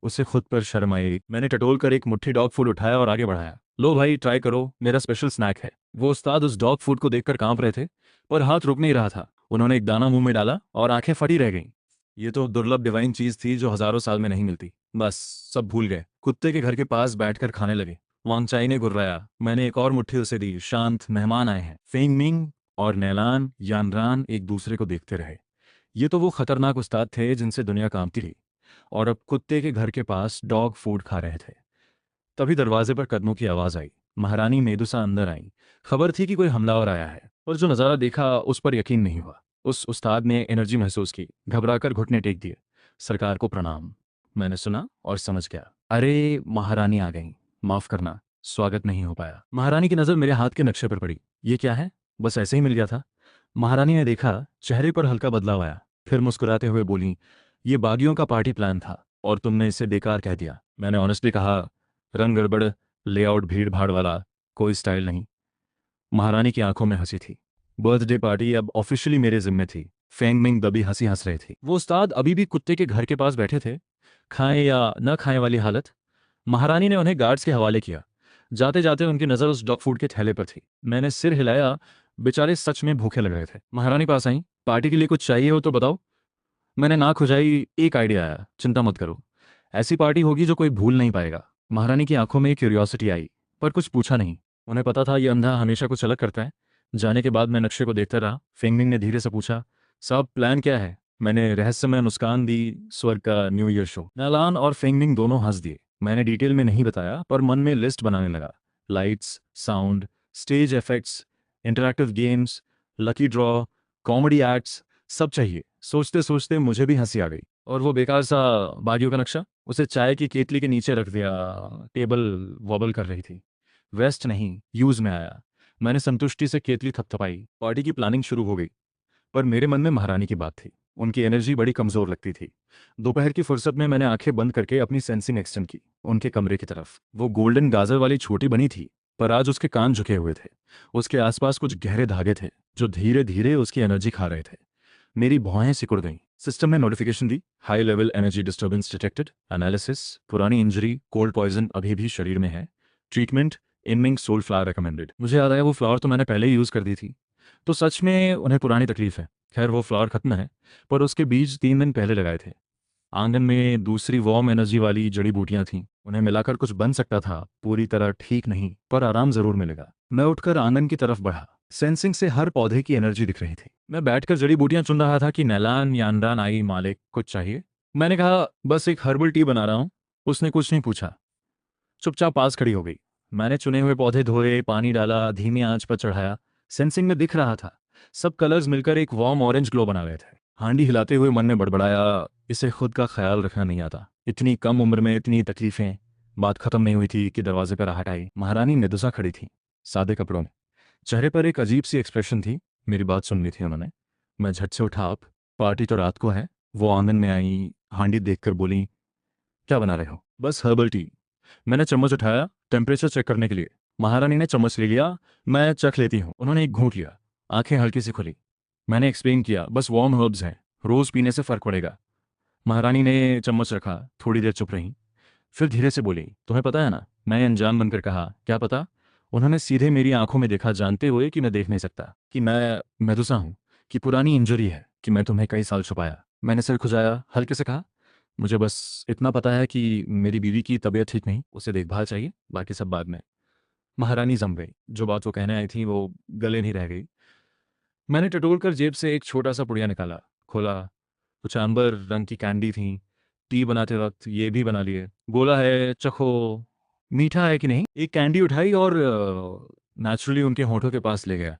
उसे खुद पर शर्म आई। मैंने टटोल कर एक मुट्ठी डॉग फूड उठाया और आगे बढ़ाया। लो भाई, ट्राई करो, मेरा स्पेशल स्नैक है। वो उस्ताद उस डॉग फूड को देखकर कांप रहे थे, पर हाथ रुक नहीं रहा था। उन्होंने एक दाना मुंह में डाला और आंखें फटी रह गईं। ये तो दुर्लभ डिवाइन चीज थी जो हजारों साल में नहीं मिलती। बस, सब भूल गए। कुत्ते के घर के पास बैठकर खाने लगे। वांगचाई ने गुर्राया। मैंने एक और मुट्ठी उसे दी। शांत, मेहमान आए हैं। फेंग मिंग और नैलान यानरान एक दूसरे को देखते रहे। ये तो वो खतरनाक उस्ताद थे जिनसे दुनिया कांपती थी, और अब कुत्ते के घर के पास डॉग फूड खा रहे थे। तभी दरवाजे पर कदमों की आवाज आई। महारानी मेदुसा अंदर आई। खबर थी कि कोई हमलावर आया है, और जो नज़ारा देखा उस पर यकीन नहीं हुआ। उस उस्ताद ने एनर्जी महसूस की, घबराकर घुटने टेक दिए। सरकार को प्रणाम। मैंने सुना और समझ गया। अरे, महारानी आ गई। माफ करना, स्वागत नहीं हो पाया। महारानी की नज़र मेरे हाथ के नक्शे पर पड़ी। ये क्या है? बस ऐसे ही मिल गया था। महारानी ने देखा, चेहरे पर हल्का बदलाव आया। फिर मुस्कुराते हुए बोली, ये बागियों का पार्टी प्लान था और तुमने इसे बेकार कह दिया। मैंने ऑनेस्टली कहा, रंग गड़बड़, लेआउट भीड़ भाड़ वाला, कोई स्टाइल नहीं। महारानी की आंखों में हंसी थी। बर्थडे पार्टी अब ऑफिशियली मेरे जिम्मे थी। फेंग मिंग दबी हंसी हंस रही थी। वो उस्ताद अभी भी कुत्ते के घर के पास बैठे थे, खाएं या न खाएं वाली हालत। महारानी ने उन्हें गार्ड्स के हवाले किया। जाते जाते उनकी नज़र उस डॉग फूड के थैले पर थी। मैंने सिर हिलाया। बेचारे सच में भूखे लग रहे थे। महारानी पास आई। पार्टी के लिए कुछ चाहिए हो तो बताओ। मैंने नाक खुजाई। एक आइडिया आया, चिंता मत करो। ऐसी पार्टी होगी जो कोई भूल नहीं पाएगा। महारानी की आंखों में क्यूरियोसिटी आई, पर कुछ पूछा नहीं। उन्हें पता था ये अंधा हमेशा कुछ अलग करता है। जाने के बाद मैं नक्शे को देखता रहा। फेंगमिंग ने धीरे से पूछा, साहब प्लान क्या है? मैंने रहस्यमय मुस्कान दी। स्वर्ग का न्यू ईयर शो। नालान और फेंगमिंग दोनों हंस दिए। मैंने डिटेल में नहीं बताया, पर मन में लिस्ट बनाने लगा। Lights, sound, stage effects, interactive games, lucky draw, comedy acts, सब चाहिए। सोचते सोचते मुझे भी हंसी आ गई। और वो बेकार सा बागियों का नक्शा, उसे चाय की केतली के नीचे रख दिया। टेबल वॉबल कर रही थी। वेस्ट नहीं, यूज में आया। मैंने संतुष्टि से केतली थपथपाई। पार्टी की प्लानिंग शुरू हो गई, पर मेरे मन में महारानी की बात थी। उनकी एनर्जी बड़ी कमजोर लगती थी। दोपहर की फुर्सत में मैंने आंखें बंद करके अपनी सेंसिंग एक्सटेंड की उनके कमरे की तरफ। वो गोल्डन गाजर वाली छोटी बनी थी, पर आज उसके कान झुके हुए थे। उसके आसपास कुछ गहरे धागे थे जो धीरे धीरे उसकी एनर्जी खा रहे थे। मेरी भौहें सिकुड़ गईं। सिस्टम ने नोटिफिकेशन दी, high level energy disturbance detected, analysis, पुरानी इंजरी, कोल्ड पॉइजन अभी भी शरीर में है, ट्रीटमेंट, इनमिंग सोल फ्लावर रिकमेंडेड। मुझे याद आया, वो फ्लावर तो मैंने पहले ही यूज़ कर दी थी। तो सच में उन्हें पुरानी तकलीफ है। खैर, वो फ्लावर खत्म है, पर उसके बीज 3 दिन पहले लगाए थे। आंगन में दूसरी वार्म एनर्जी वाली जड़ी बूटियां थीं। उन्हें मिलाकर कुछ बन सकता था। पूरी तरह ठीक नहीं, पर आराम जरूर मिलेगा। मैं उठकर आंगन की तरफ बढ़ा। सेंसिंग से हर पौधे की एनर्जी दिख रही थी। मैं बैठकर जड़ी बूटियां चुन रहा था कि नैलान यानरान आई, मालिक कुछ चाहिए? मैंने कहा, बस एक हर्बल टी बना रहा हूं। उसने कुछ नहीं पूछा, चुपचाप पास खड़ी हो गई। मैंने चुने हुए पौधे धोए, पानी डाला, धीमी आंच पर चढ़ाया। सेंसिंग में दिख रहा था, सब कलर्स मिलकर एक वार्म ऑरेंज ग्लो बना रहे थे। हांडी हिलाते हुए मन ने बड़बड़ाया, इसे खुद का ख्याल रखना नहीं आता। इतनी कम उम्र में इतनी तकलीफें। बात खत्म नहीं हुई थी कि दरवाजे पर आहट आई। महारानी मेदुसा खड़ी थी, सादे कपड़ों में। चेहरे पर एक अजीब सी एक्सप्रेशन थी। मेरी बात सुन ली थी उन्होंने। मैं झट से उठा। आप, पार्टी तो रात को है। वो आंगन में आई, हांडी देखकर बोली, क्या बना रहे हो? बस हर्बल टी। मैंने चम्मच उठाया टेम्परेचर चेक करने के लिए। महारानी ने चम्मच ले लिया। मैं चख लेती हूँ। उन्होंने एक घूंट लिया, आंखें हल्की सी खुली। मैंने एक्सप्लेन किया, बस वार्म हर्ब्स हैं, रोज पीने से फर्क पड़ेगा। महारानी ने चम्मच रखा, थोड़ी देर चुप रही। फिर धीरे से बोली, तुम्हें पता है ना? मैं अनजान बनकर कहा, क्या पता? उन्होंने सीधे मेरी आंखों में देखा, जानते हुए कि मैं देख नहीं सकता, कि मैं मेदुसा हूँ, कि पुरानी इंजरी है, कि मैं तुम्हें कई साल छुपाया। मैंने सिर खुजाया, हल्के से कहा, मुझे बस इतना पता है कि मेरी बीवी की तबीयत ठीक नहीं, उसे देखभाल चाहिए, बाकी सब बाद में। महारानी जम गई। जो बात वो कहने आई थी वो गले नहीं रह गई। मैंने टटोल कर जेब से एक छोटा सा पुड़िया निकाला, खोला। कुछ अंबर रंग की कैंडी थी। टी बनाते वक्त ये भी बना लिए। बोला है, चखो, मीठा है कि नहीं। एक कैंडी उठाई और नेचुरली उनके होठों के पास ले गया।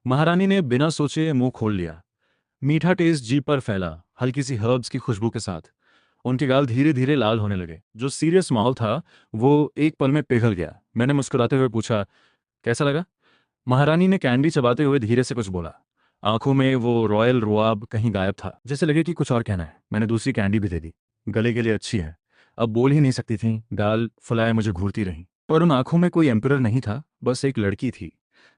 महारानी ने बिना सोचे मुंह खोल लिया। मीठा टेस्ट जीभ पर फैला, हल्की सी हर्ब्स की खुशबू के साथ। उनके गाल धीरे धीरे लाल होने लगे। जो सीरियस माहौल था वो एक पल में पिघल गया। मैंने मुस्कुराते हुए पूछा, कैसा लगा? महारानी ने कैंडी चबाते हुए धीरे से कुछ बोला। आंखों में वो रॉयल रुआब कहीं गायब था, जैसे लगे कि कुछ और कहना है। मैंने दूसरी कैंडी भी दे दी। गले के लिए अच्छी है। अब बोल ही नहीं सकती थी, गाल फुलाए मुझे घूरती रही। पर उन आंखों में कोई एम्परर नहीं था, बस एक लड़की थी।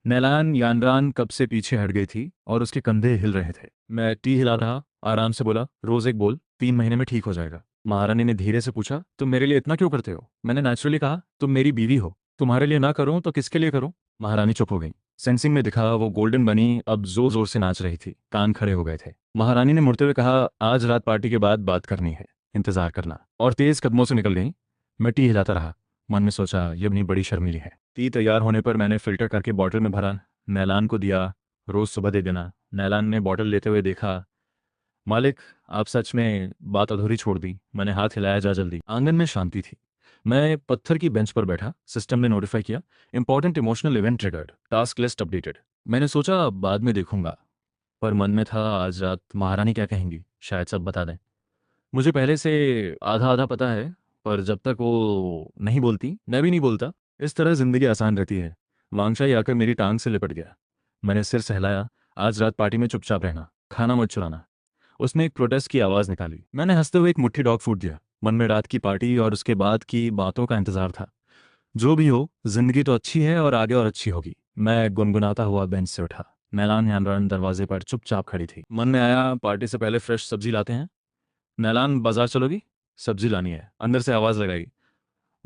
नैलान यानरान कब से पीछे हट गई थी और उसके कंधे हिल रहे थे। मैं टी हिला रहा, आराम से बोला, रोज एक बोल, 3 महीने में ठीक हो जाएगा। महारानी ने धीरे से पूछा, तुम मेरे लिए इतना क्यों करते हो? मैंने नेचुरली कहा, तुम मेरी बीवी हो, तुम्हारे लिए ना करूं तो किसके लिए करूं? महारानी चुप हो गई। सेंसिंग में दिखा वो गोल्डन बनी अब जोर जोर से नाच रही थी। कान खड़े हो गए थे। महारानी ने मुड़ते हुए कहा, आज रात पार्टी के बाद बात करनी है, इंतजार करना। और तेज कदमों से निकल गई। मैं टी हिलाता रहा, मन में सोचा, ये अपनी बड़ी शर्मीली है। टी तैयार होने पर मैंने फिल्टर करके बॉटल में भरा, नैलान को दिया। रोज सुबह दे देना। नैलान ने बॉटल लेते हुए देखा, मालिक, आप सच में बात अधूरी छोड़ दी। मैंने हाथ हिलाया, जा जल्दी। आंगन में शांति थी। मैं पत्थर की बेंच पर बैठा। सिस्टम ने नोटिफाई किया, important emotional event triggered, task list updated. मैंने सोचा बाद में देखूंगा, पर मन में था, आज रात महारानी क्या कहेंगी, शायद सब बता दें। मुझे पहले से आधा आधा पता है, पर जब तक वो नहीं बोलती मैं भी नहीं बोलता। इस तरह जिंदगी आसान रहती है। वांगशाई आकर मेरी टांग से लिपट गया। मैंने सिर सहलाया, आज रात पार्टी में चुपचाप रहना, खाना मत चुराना। उसने एक प्रोटेस्ट की आवाज़ निकाली। मैंने हंसते हुए एक मुट्ठी डॉग फूड दिया। मन में रात की पार्टी और उसके बाद की बातों का इंतजार था। जो भी हो, जिंदगी तो अच्छी है और आगे और अच्छी होगी। मैं गुनगुनाता हुआ बेंच से उठा। नैलान यानरान दरवाजे पर चुपचाप खड़ी थी। मन में आया, पार्टी से पहले फ्रेश सब्जी लाते हैं। नैलान, बाजार चलोगी? सब्जी लानी है। अंदर से आवाज़ लगाई,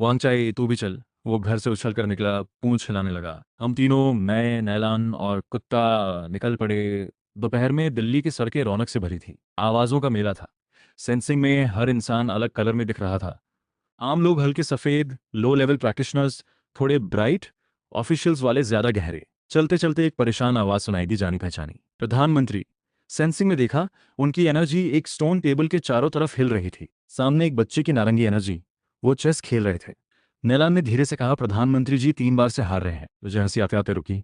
वांगचाई तू भी चल। वो घर से उछल कर निकला, पूंछ हिलाने लगा। हम तीनों, मैं, नैलान और कुत्ता, निकल पड़े। दोपहर में दिल्ली की सड़कें रौनक से भरी थी। आवाज़ों का मेला था। सेंसिंग में हर इंसान अलग कलर में दिख रहा था। आम लोग हल्के सफ़ेद, लो लेवल प्रैक्टिशनर्स थोड़े ब्राइट, ऑफिशियल्स वाले ज़्यादा गहरे। चलते चलते एक परेशान आवाज़ सुनाई दी, जानी पहचानी, प्रधानमंत्री। सेंसिंग में देखा, उनकी एनर्जी एक स्टोन टेबल के चारों तरफ हिल रही थी। सामने एक बच्चे की नारंगी एनर्जी, वो चेस खेल रहे थे। नैलान ने धीरे से कहा, प्रधानमंत्री जी 3 बार से हार रहे हैं। मुझे हंसी आते आते रुकी।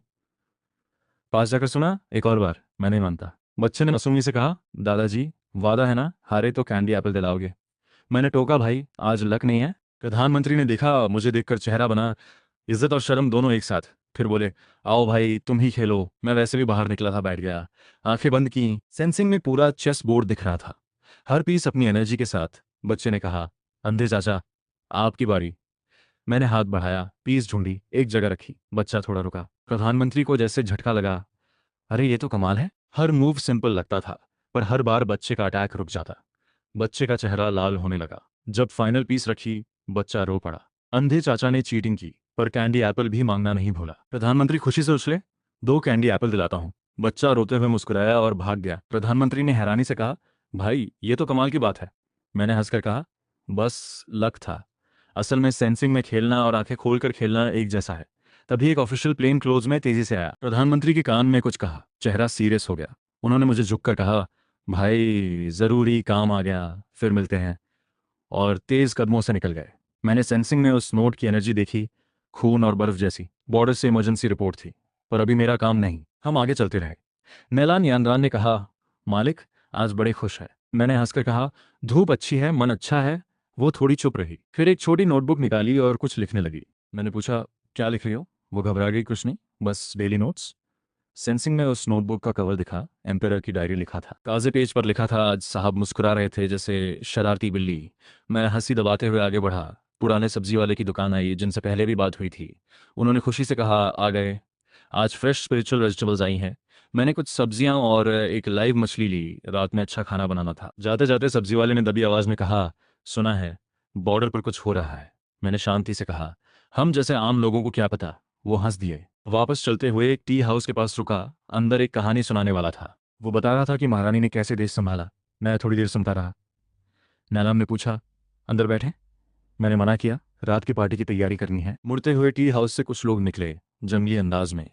पास जाकर सुना, एक और बार। मैं नहीं मानता। बच्चे ने मासूमी से कहा, दादाजी, वादा है ना, हारे तो कैंडी एप्पल दिलाओगे। मैंने टोका, भाई आज लक नहीं है। प्रधानमंत्री ने देखा, मुझे देखकर चेहरा बना, इज्जत और शर्म दोनों एक साथ। फिर बोले, आओ भाई तुम ही खेलो। मैं वैसे भी बाहर निकला था, बैठ गया, आंखें बंद की। सेंसिंग में पूरा चेस बोर्ड दिख रहा था, हर पीस अपनी एनर्जी के साथ। बच्चे ने कहा, अंधे चाचा, आपकी बारी। मैंने हाथ बढ़ाया, पीस ढूंढी, एक जगह रखी। बच्चा थोड़ा रुका। प्रधानमंत्री को जैसे झटका लगा, अरे ये तो कमाल है। हर मूव सिंपल लगता था, पर हर बार बच्चे का अटैक रुक जाता। बच्चे का चेहरा लाल होने लगा। जब फाइनल पीस रखी, बच्चा रो पड़ा। अंधे चाचा ने चीटिंग की, पर कैंडी एप्पल भी मांगना नहीं भूला। प्रधानमंत्री खुशी से उछले, 2 कैंडी एप्पल दिलाता हूँ। बच्चा रोते हुए मुस्कुराया और भाग गया। प्रधानमंत्री ने हैरानी से कहा, भाई ये तो कमाल की बात है। मैंने हंसकर कहा, बस लक था। असल में सेंसिंग में खेलना और आंखें खोलकर खेलना एक जैसा है। तभी एक ऑफिशियल प्लेन क्लोज में तेजी से आया। प्रधानमंत्री के कान में कुछ कहा। चेहरा सीरियस हो गया। उन्होंने मुझे झुककर कहा, भाई ज़रूरी काम आ गया, फिर मिलते हैं। और तेज़ कदमों से निकल गए। मैंने सेंसिंग में उस नोट की एनर्जी देखी, खून और बर्फ जैसी। बॉर्डर से इमरजेंसी रिपोर्ट थी, पर अभी मेरा काम नहीं। हम आगे चलते रहे। नैलान यानरान ने कहा, मालिक आज बड़े खुश है। मैंने हंसकर कहा, धूप अच्छी है, मन अच्छा है। वो थोड़ी चुप रही, फिर एक छोटी नोटबुक निकाली और कुछ लिखने लगी। मैंने पूछा, क्या लिख रही हो? वो घबरा गई, कुछ नहीं, बस डेली नोट्स। सेंसिंग में उस नोटबुक का कवर दिखा, एम्पेरर की डायरी लिखा था। काजे पेज पर लिखा था, आज साहब मुस्कुरा रहे थे जैसे शरारती बिल्ली। मैं हंसी दबाते हुए आगे बढ़ा। पुराने सब्जी वाले की दुकान आई, जिनसे पहले भी बात हुई थी। उन्होंने खुशी से कहा, आ गए, आज फ्रेश स्पिरिचुअल वेजिटेबल्स आई हैं। मैंने कुछ सब्जियां और एक लाइव मछली ली, रात में अच्छा खाना बनाना था। जाते जाते सब्जी वाले ने दबी आवाज में कहा, सुना है बॉर्डर पर कुछ हो रहा है। मैंने शांति से कहा। हम जैसे आम लोगों को क्या पता। वो हंस दिए। वापस चलते हुए एक टी हाउस के पास रुका। अंदर एक कहानी सुनाने वाला था। वो बता रहा था कि महारानी ने कैसे देश संभाला। मैं थोड़ी देर सुनता रहा। नैलाम ने पूछा, अंदर बैठे? मैंने मना किया, रात की पार्टी की तैयारी करनी है। मुड़ते हुए टी हाउस से कुछ लोग निकले, जंगली अंदाज में,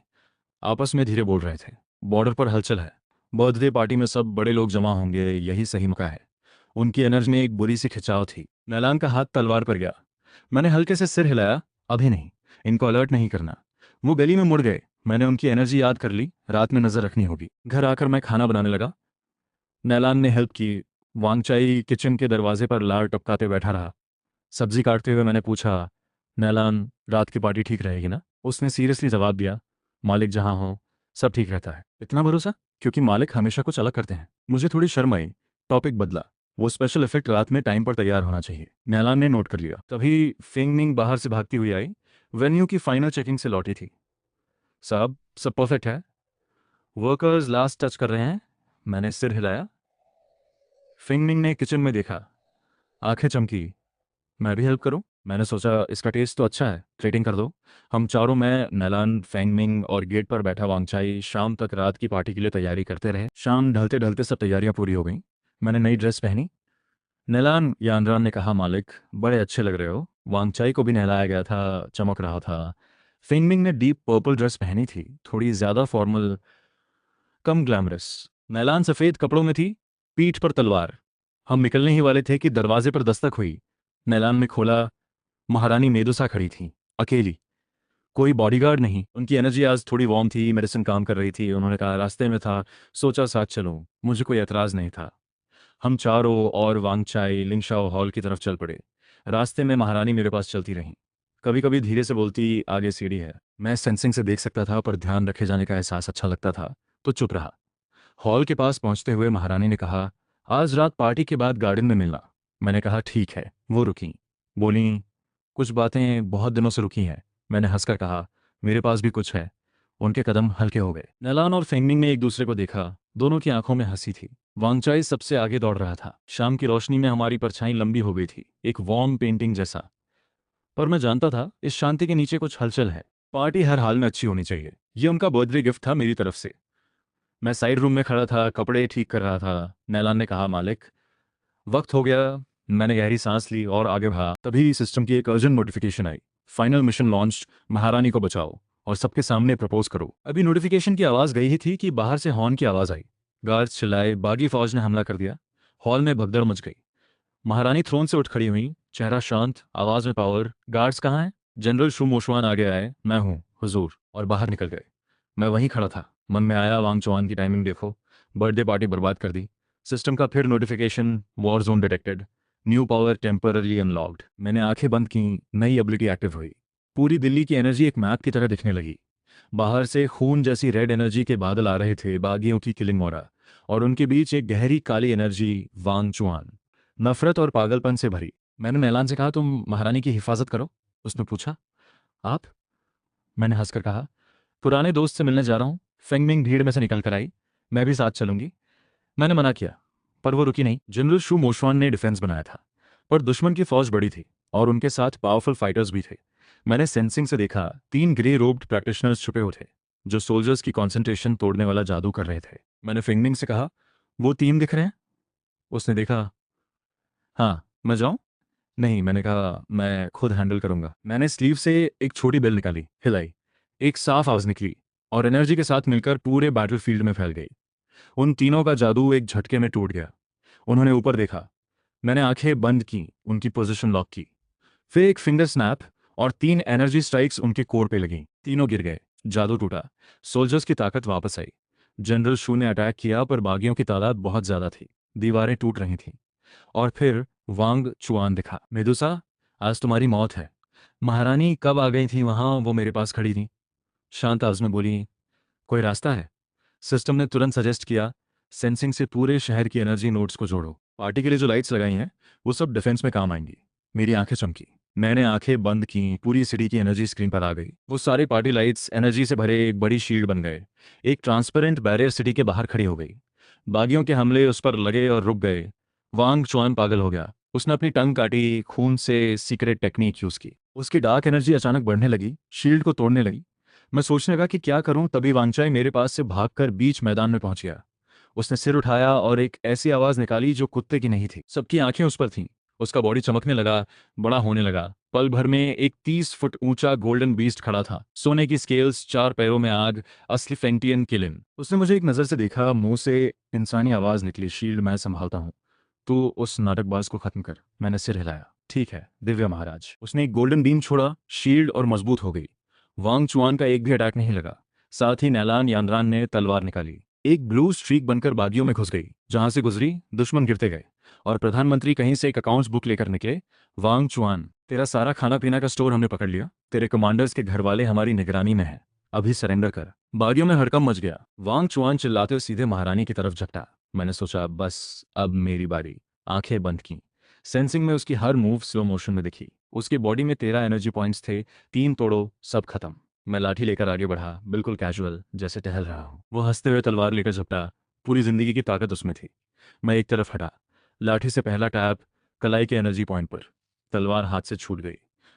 आपस में धीरे बोल रहे थे। बॉर्डर पर हलचल है। बर्थडे पार्टी में सब बड़े लोग जमा होंगे, यही सही मौका है। उनकी एनर्जी में एक बुरी सी खिंचाव थी। नैलान का हाथ तलवार पर गया। मैंने हल्के से सिर हिलाया, अभी नहीं, इनको अलर्ट नहीं करना। वो गली में मुड़ गए। मैंने उनकी एनर्जी याद कर ली, रात में नजर रखनी होगी। घर आकर मैं खाना बनाने लगा। नैलान ने हेल्प की। वांगचाई किचन के दरवाजे पर लार टपकाते बैठा रहा। सब्जी काटते हुए मैंने पूछा, नैलान, रात की पार्टी ठीक रहेगी ना? उसने सीरियसली जवाब दिया, मालिक जहाँ हो सब ठीक रहता है। इतना भरोसा? क्योंकि मालिक हमेशा कुछ अलग करते हैं। मुझे थोड़ी शर्म आई। टॉपिक बदला। वो स्पेशल इफेक्ट रात में टाइम पर तैयार होना चाहिए। नैलान ने नोट कर लिया। तभी फिंगमिंग बाहर से भागती हुई आई। वेन्यू की फाइनल चेकिंग से लौटी थी। साहब, सब परफेक्ट है। वर्कर्स लास्ट टच कर रहे हैं। मैंने सिर हिलाया। फिंगमिंग ने किचन में देखा, आंखें चमकी। मैं भी हेल्प करूं? मैंने सोचा इसका टेस्ट तो अच्छा है, प्लेटिंग कर दो। हम चारों, मैं, नैलान, फेंगमिंग और गेट पर बैठा वांगचाई, शाम तक रात की पार्टी के लिए तैयारी करते रहे। शाम ढलते ढलते सब तैयारियां पूरी हो गईं। मैंने नई ड्रेस पहनी। नैलान, यानरान ने कहा, मालिक बड़े अच्छे लग रहे हो। वांगचाई को भी नहलाया गया था, चमक रहा था। फेंगमिंग ने डीप पर्पल ड्रेस पहनी थी, थोड़ी ज्यादा फॉर्मल, कम ग्लैमरस। नैलान सफेद कपड़ों में थी, पीठ पर तलवार। हम निकलने ही वाले थे कि दरवाजे पर दस्तक हुई। नैलान ने खोला। महारानी मेदुसा खड़ी थी, अकेली, कोई बॉडीगार्ड नहीं। उनकी एनर्जी आज थोड़ी वार्म थी, मेडिसिन काम कर रही थी। उन्होंने कहा, रास्ते में था, सोचा साथ चलूं। मुझे कोई एतराज़ नहीं था। हम चारों और वांगचाई लिंगशाओ हॉल की तरफ चल पड़े। रास्ते में महारानी मेरे पास चलती रहीं। कभी कभी धीरे से बोलती, आगे सीढ़ी है। मैं सेंसिंग से देख सकता था, पर ध्यान रखे जाने का एहसास अच्छा लगता था, तो चुप रहा। हॉल के पास पहुंचते हुए महारानी ने कहा, आज रात पार्टी के बाद गार्डन में मिलना। मैंने कहा, ठीक है। वो रुकी। बोली, कुछ बातें बहुत दिनों से रुकी हैं। मैंने हंसकर कहा, मेरे पास भी कुछ है। उनके कदम हल्के हो गए। नैलान और फेंगमिंग ने एक दूसरे को देखा। दोनों की आंखों में हंसी थी। वांगचाई सबसे आगे दौड़ रहा था। शाम की रोशनी में हमारी परछाई लंबी हो गई थी, एक वॉर्म पेंटिंग जैसा। पर मैं जानता था, इस शांति के नीचे कुछ हलचल है। पार्टी हर हाल में अच्छी होनी चाहिए। ये उनका बर्थडे गिफ्ट था मेरी तरफ से। मैं साइड रूम में खड़ा था, कपड़े ठीक कर रहा था। नैलान ने कहा, मालिक वक्त हो गया। मैंने गहरी सांस ली और आगे बढ़ा। तभी सिस्टम की एक अर्जेंट नोटिफिकेशन आई, फाइनल मिशन लॉन्च, महारानी को बचाओ और सबके सामने प्रपोज करो। अभी नोटिफिकेशन की आवाज़ गई ही थी कि बाहर से हॉर्न की आवाज़ आई। गार्ड्स चिल्लाए, बागी फौज ने हमला कर दिया। हॉल में भगदड़ मच गई। महारानी थ्रोन से उठ खड़ी हुई, चेहरा शांत, आवाज़ में पावर। गार्ड्स कहाँ हैं? जनरल शू मोशवान आगे आए, मैं हूँ हुजूर, और बाहर निकल गए। मैं वहीं खड़ा था। मन में आया, वांग चौहान की टाइमिंग देखो, बर्थडे पार्टी बर्बाद कर दी। सिस्टम का फिर notification, war zone detected, new power temporary unlocked. मैंने आंखें बंद की, नई एबिलिटी एक्टिव हुई। पूरी दिल्ली की एनर्जी एक मैप की तरह दिखने लगी। बाहर से खून जैसी रेड एनर्जी के बादल आ रहे थे, बागियों की किलिंग मोरा, और उनके बीच एक गहरी काली एनर्जी, वांग चुआन, नफरत और पागलपन से भरी। मैंने नैलान से कहा, तुम महारानी की हिफाजत करो। उसने पूछा, आप? मैंने हंसकर कहा, पुराने दोस्त से मिलने जा रहा हूँ। फेंगमिंग भीड़ में से निकल कर आई, मैं भी साथ चलूंगी। मैंने मना किया, पर वो रुकी नहीं। जनरल शू मोशवान ने डिफेंस बनाया था, पर दुश्मन की फौज बड़ी थी और उनके साथ पावरफुल फाइटर्स भी थे। मैंने सेंसिंग से देखा, 3 ग्रे रोब्ड प्रैक्टिशनर्स छुपे हुए थे, जो सोल्जर्स की कंसंट्रेशन तोड़ने वाला जादू कर रहे थे। मैंने फेंगमिंग से कहा, वो 3 दिख रहे हैं? उसने देखा। हाँ, मैं जाऊं? नहीं, मैंने कहा, मैं खुद हैंडल करूंगा। मैंने स्लीव से एक छोटी बेल निकाली, हिलाई। एक साफ आवाज निकली और एनर्जी के साथ मिलकर पूरे बैटलफील्ड में फैल गई। उन तीनों का जादू एक झटके में टूट गया। उन्होंने ऊपर देखा। मैंने आंखें बंद की, उनकी पोजीशन लॉक की। फिर एक फिंगर स्नैप और 3 एनर्जी स्ट्राइक्स उनके कोर पे लगीं। तीनों गिर गए। जादू टूटा। सोल्जर्स की ताकत वापस आई। जनरल शू ने अटैक किया, पर बागियों की तादाद बहुत ज्यादा थी। दीवारें टूट रही थीं। और फिर वांग चुआन दिखा। मेदुसा, आज तुम्हारी मौत है। महारानी कब आ गई थी वहां? वो मेरे पास खड़ी थी। शांत आवाज में बोली, कोई रास्ता है? सिस्टम ने तुरंत सजेस्ट किया, सेंसिंग से पूरे शहर की एनर्जी नोड्स को जोड़ो। पार्टी के लिए जो लाइट्स लगाई हैं, वो सब डिफेंस में काम आएंगी। मेरी आंखें चमकी। मैंने आंखें बंद की, पूरी सिटी की एनर्जी स्क्रीन पर आ गई। वो सारी पार्टी लाइट्स एनर्जी से भरे एक बड़ी शील्ड बन गए। एक ट्रांसपेरेंट बैरियर सिटी के बाहर खड़ी हो गई। बागियों के हमले उस पर लगे और रुक गए। वांग चुआन पागल हो गया। उसने अपनी टंग काटी, खून से सीक्रेट टेक्निक यूज की। उसकी डार्क एनर्जी अचानक बढ़ने लगी, शील्ड को तोड़ने लगी। मैं सोचने लगा कि क्या करूं, तभी वांचाई मेरे पास से भागकर बीच मैदान में पहुंच गया। उसने सिर उठाया और एक ऐसी आवाज निकाली जो कुत्ते की नहीं थी। सबकी आंखें उस पर थीं। उसका बॉडी चमकने लगा, बड़ा होने लगा। पल भर में एक 30 फुट ऊंचा गोल्डन बीस्ट खड़ा था, सोने की स्केल्स, 4 पैरों में आग, असली फेंटियन किलिन। उसने मुझे एक नजर से देखा, मुंह से इंसानी आवाज निकली, शील्ड मैं संभालता हूँ, तू उस नाटकबाज को खत्म कर। मैंने सिर हिलाया। ठीक है दिव्या महाराज। उसने एक गोल्डन बीम छोड़ा, शील्ड और मजबूत हो गई। वांग चुआन का एक भी अटैक नहीं लगा। साथ ही नैलान यांद्रान ने तलवार निकाली, एक ब्लू स्ट्रीक बनकर बागियों में घुस गई। जहां से गुजरी दुश्मन गिरते गए और प्रधानमंत्री कहीं से एक अकाउंट्स बुक लेकर निकले। वांग चुआन, तेरा सारा खाना पीना का स्टोर हमने पकड़ लिया। तेरे कमांडर्स के घर वाले हमारी निगरानी में हैं। अभी सरेंडर कर। बागियों में हड़कंप मच गया। वांग चुआन चिल्लाते हुए सीधे महारानी की तरफ झपटा। मैंने सोचा बस अब मेरी बारी। आंखें बंद की। सेंसिंग में उसकी हर मूव स्लो मोशन में दिखी। उसकी बॉडी में 13 एनर्जी पॉइंट्स थे। 3 तोड़ो, सब खत्म। मैं लाठी लेकर आगे बढ़ा, बिल्कुल कैजुअल, जैसे टहल रहा हूँ। वो हंसते हुए तलवार लेकर झपटा। पूरी जिंदगी की ताकत उसमें थी। मैं एक तरफ हटा। लाठी से पहला टैप कलाई के एनर्जी पॉइंट पर। तलवार हाथ से छूट गई।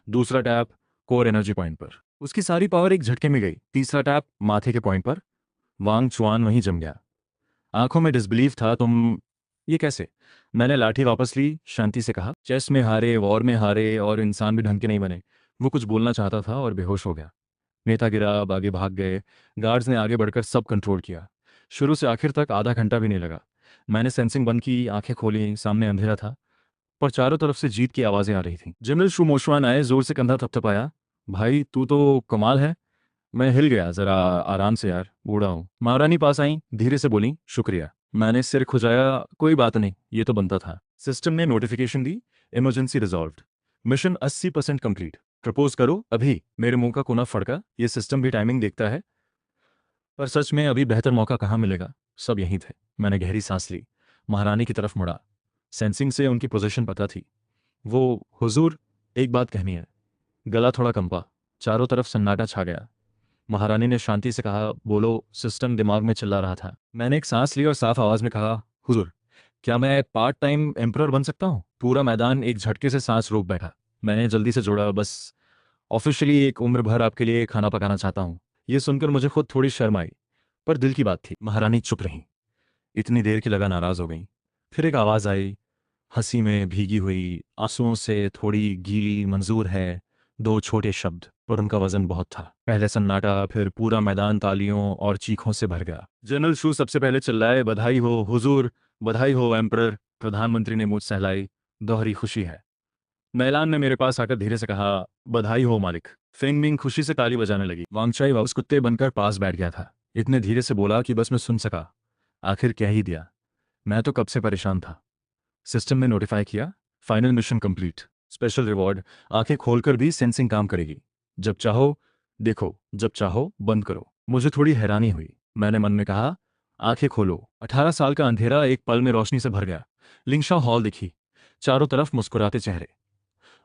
दूसरा टैप कोर एनर्जी पॉइंट पर। उसकी सारी पावर एक झटके में गई। तीसरा टैप माथे के पॉइंट पर। वांग चुआन वहीं जम गया। आंखों में डिसबिलीफ था। तुम, ये कैसे? मैंने लाठी वापस ली, शांति से कहा, चेस में हारे, वॉर में हारे और इंसान भी ढंग के नहीं बने। वो कुछ बोलना चाहता था और बेहोश हो गया। नेता गिरा, अब आगे भाग गए। गार्ड्स ने आगे बढ़कर सब कंट्रोल किया। शुरू से आखिर तक आधा घंटा भी नहीं लगा। मैंने सेंसिंग बंद की, आंखें खोली, सामने अंधेरा था, पर चारों तरफ से जीत की आवाजें आ रही थीं। जनरल शू मोशवान आए, जोर से कंधा थपथपाया। भाई तू तो कमाल है। मैं हिल गया। जरा आराम से यार, बूढ़ा हूँ। महारानी पास आई, धीरे से बोली, शुक्रिया। मैंने सिर खुजाया। कोई बात नहीं, ये तो बनता था। सिस्टम ने नोटिफिकेशन दी, emergency resolved, mission 80% complete, propose करो अभी। मेरे मुंह का कोना फड़का। ये सिस्टम भी टाइमिंग देखता है। पर सच में अभी बेहतर मौका कहाँ मिलेगा? सब यहीं थे। मैंने गहरी सांस ली, महारानी की तरफ मुड़ा। सेंसिंग से उनकी पोजीशन पता थी। वो, हुजूर, एक बात कहनी है। गला थोड़ा कंपा। चारों तरफ सन्नाटा छा गया। महारानी ने शांति से कहा, बोलो। सिस्टम दिमाग में चिल्ला रहा था। मैंने एक सांस ली और साफ आवाज में कहा, हुजूर, क्या मैं पार्ट टाइम एम्परर बन सकता हूँ? पूरा मैदान एक झटके से सांस रोक बैठा। मैंने जल्दी से जोड़ा, बस ऑफिशियली एक उम्र भर आपके लिए खाना पकाना चाहता हूँ। ये सुनकर मुझे खुद थोड़ी शर्म आई, पर दिल की बात थी। महारानी चुप रहीं। इतनी देर की लगा नाराज हो गई। फिर एक आवाज आई, हंसी में भीगी हुई, आंसुओं से थोड़ी गीली, मंजूर है। 2 छोटे शब्द, पर उनका वजन बहुत था। पहले सन्नाटा, फिर पूरा मैदान तालियों और चीखों से भर गया। जनरल शू सबसे पहले चिल्लाए, बधाई हो हुजूर, बधाई हो एम्परर। प्रधानमंत्री ने मूंछ सहलाई, दोहरी खुशी है। नैलान ने मेरे पास आकर धीरे से कहा, बधाई हो मालिक। फेंगमिंग खुशी से ताली बजाने लगी। वांगचाई वापस कुत्ते बनकर पास बैठ गया था। इतने धीरे से बोला कि बस मैं सुन सका। आखिर कह ही दिया। मैं तो कब से परेशान था। सिस्टम ने नोटिफाई किया, final mission complete, special reward. आंखें खोलकर भी सेंसिंग काम करेगी। जब चाहो देखो, जब चाहो बंद करो। मुझे थोड़ी हैरानी हुई। मैंने मन में कहा, आंखें खोलो। 18 साल का अंधेरा एक पल में रोशनी से भर गया। लिंगशा हॉल दिखी, चारों तरफ मुस्कुराते चेहरे,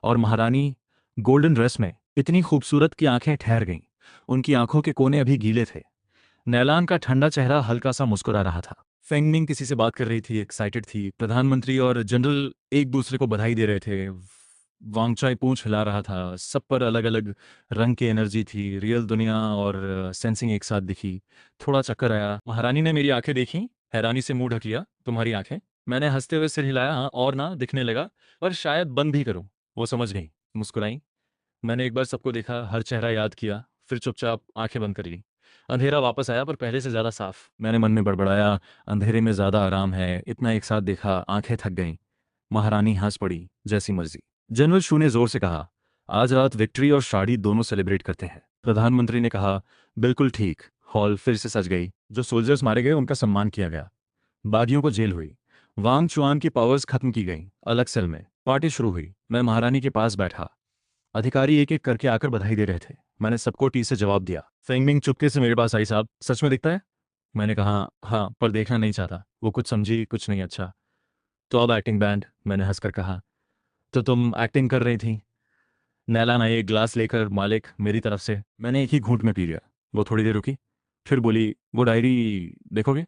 और महारानी गोल्डन ड्रेस में, इतनी खूबसूरत कि आंखें ठहर गईं। उनकी आंखों के कोने अभी गीले थे। नैलान का ठंडा चेहरा हल्का सा मुस्कुरा रहा था। फेंगमिंग किसी से बात कर रही थी, एक्साइटेड थी। प्रधानमंत्री और जनरल एक दूसरे को बधाई दे रहे थे। वांगचाई पूंछ हिला रहा था। सब पर अलग अलग रंग की एनर्जी थी। रियल दुनिया और सेंसिंग एक साथ दिखी। थोड़ा चक्कर आया। महारानी ने मेरी आंखें देखी, हैरानी से मुंह ढक लिया। तुम्हारी आंखें? मैंने हंसते हुए सिर हिलाया, हाँ और ना, दिखने लगा, पर शायद बंद भी करूं। वो समझ गई, मुस्कुराई। मैंने एक बार सबको देखा, हर चेहरा याद किया, फिर चुपचाप आंखें बंद कर ली। अंधेरा वापस आया, पर पहले से ज्यादा साफ। मैंने मन में बड़बड़ाया, अंधेरे में ज्यादा आराम है। इतना एक साथ देखा, आंखें थक गईं। महारानी हंस पड़ी, जैसी मर्जी। जनरल शू ने जोर से कहा, आज रात विक्ट्री और शादी दोनों सेलिब्रेट करते हैं। प्रधानमंत्री ने कहा, बिल्कुल ठीक। हॉल फिर से सज गई। जो सोल्जर्स मारे गए उनका सम्मान किया गया। बागियों को जेल हुई। वांग चुआन की पावर्स खत्म की गई। अलग सेल में पार्टी शुरू हुई। मैं महारानी के पास बैठा। अधिकारी एक एक करके आकर बधाई दे रहे थे। मैंने सबको टी से जवाब दिया। फेंगमिंग चुपके से मेरे पास आई, साहब सच में दिखता है? मैंने कहा, हाँ, पर देखना नहीं चाहता। वो कुछ समझी, कुछ नहीं। अच्छा, तो अब एक्टिंग बैंड, मैंने हंसकर कहा। तो तुम एक्टिंग कर रही थी? नैलान आई एक ग्लास लेकर, मालिक मेरी तरफ से। मैंने एक ही घूंट में पी लिया। वो थोड़ी देर रुकी, फिर बोली, वो डायरी देखोगे?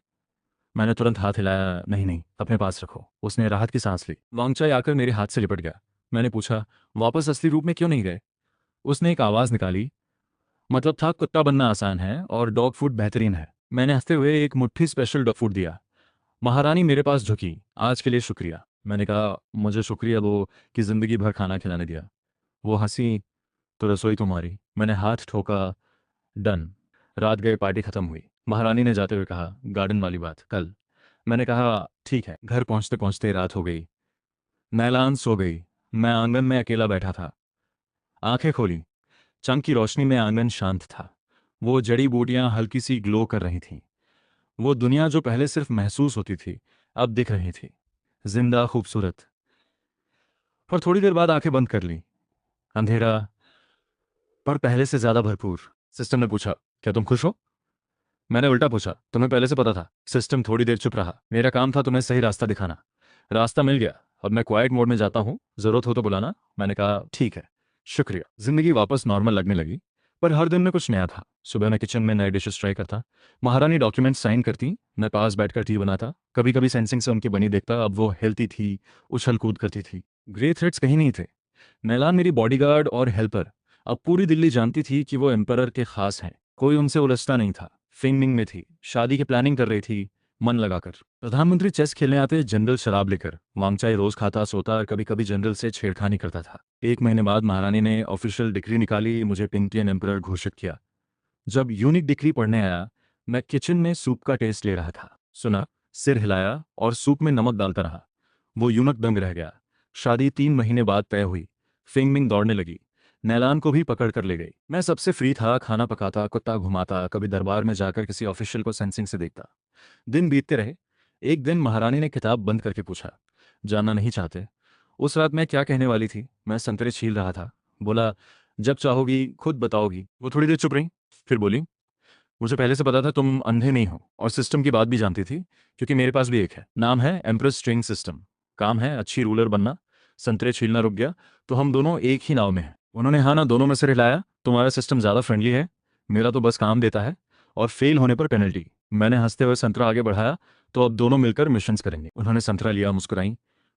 मैंने तुरंत हाथ हिलाया, नहीं नहीं, अपने पास रखो। उसने राहत की सांस ली। वांगचाई आकर मेरे हाथ से लिपट गया। मैंने पूछा, वापस असली रूप में क्यों नहीं गए? उसने एक आवाज़ निकाली। मतलब था कुत्ता बनना आसान है और डॉग फूड बेहतरीन है। मैंने हंसते हुए एक मुट्ठी स्पेशल डॉग फूड दिया। महारानी मेरे पास झुकी। आज के लिए शुक्रिया। मैंने कहा, मुझे शुक्रिया दो कि ज़िंदगी भर खाना खिलाने दिया। वो हंसी। तो रसोई तुम्हारी। मैंने हाथ ठोका। डन। रात गए, पार्टी खत्म हुई। महारानी ने जाते हुए कहा, गार्डन वाली बात कल। मैंने कहा ठीक है। घर पहुंचते पहुंचते रात हो गई। नैलान सो गई। मैं आंगन में अकेला बैठा था। आंखें खोली। चंद की रोशनी में आंगन शांत था। वो जड़ी बूटियां हल्की सी ग्लो कर रही थीं। वो दुनिया जो पहले सिर्फ महसूस होती थी अब दिख रही थी, जिंदा, खूबसूरत। पर थोड़ी देर बाद आंखें बंद कर ली। अंधेरा, पर पहले से ज्यादा भरपूर। सिस्टम ने पूछा, क्या तुम खुश हो? मैंने उल्टा पूछा, तुम्हें पहले से पता था? सिस्टम थोड़ी देर चुप रहा। मेरा काम था तुम्हें सही रास्ता दिखाना। रास्ता मिल गया। अब मैं क्वाइट मोड में जाता हूँ, जरूरत हो तो बुलाना। मैंने कहा ठीक है, शुक्रिया। जिंदगी वापस नॉर्मल लगने लगी। पर हर दिन में कुछ नया था। सुबह मैं किचन में नए डिशेस ट्राई करता। महारानी डॉक्यूमेंट साइन करती, मैं पास बैठकर टी बनाता। कभी कभी सेंसिंग से उनकी बनी देखता। अब वो हेल्थी थी, उछल कूद करती थी। ग्रे थ्रेड्स कहीं नहीं थे। नैलान मेरी बॉडीगार्ड और हेल्पर। अब पूरी दिल्ली जानती थी कि वो एम्परर के खास हैं। कोई उनसे उलझता नहीं था। फिल्मिंग में थी, शादी की प्लानिंग कर रही थी, मन लगाकर। प्रधानमंत्री चेस खेलने आते, जनरल शराब लेकर। वांगचाई रोज खाता, सोता और कभी कभी जनरल से छेड़खानी करता था। एक महीने बाद महारानी ने ऑफिशियल डिक्री निकाली, मुझे पिंटियन एम्परर घोषित किया। जब यूनिक डिक्री पढ़ने आया, मैं किचन में सूप का टेस्ट ले रहा था। सुना, सिर हिलाया और सूप में नमक डालता रहा। वो यूनक दंग रह गया। शादी 3 महीने बाद तय हुई। फिंगमिंग दौड़ने लगी। नैलान को भी पकड़ कर ले गई। मैं सबसे फ्री था, खाना पकाता, कुत्ता घुमाता, कभी दरबार में जाकर किसी ऑफिशियल को सेंसिंग से देखता। दिन बीतते रहे। एक दिन महारानी ने किताब बंद करके पूछा, जानना नहीं चाहते? उस रात मैं क्या कहने वाली थी? मैं संतरे छील रहा था। बोला, जब चाहोगी खुद बताओगी। वो थोड़ी देर चुप रही, फिर बोली, मुझे पहले से पता था तुम अंधे नहीं हो, और सिस्टम की बात भी जानती थी, क्योंकि मेरे पास भी एक है। नाम है एम्प्रेस स्ट्रिंग सिस्टम। काम है अच्छी रूलर बनना। संतरे छीलना रुक गया तो हम दोनों एक ही नाव में हैं। उन्होंने हाँ ना दोनों में से हिलाया। तुम्हारा सिस्टम ज़्यादा फ्रेंडली है, मेरा तो बस काम देता है, और फेल होने पर पेनल्टी। मैंने हंसते हुए संतरा आगे बढ़ाया, तो अब दोनों मिलकर मिशंस करेंगे। उन्होंने संतरा लिया, मुस्कुराई।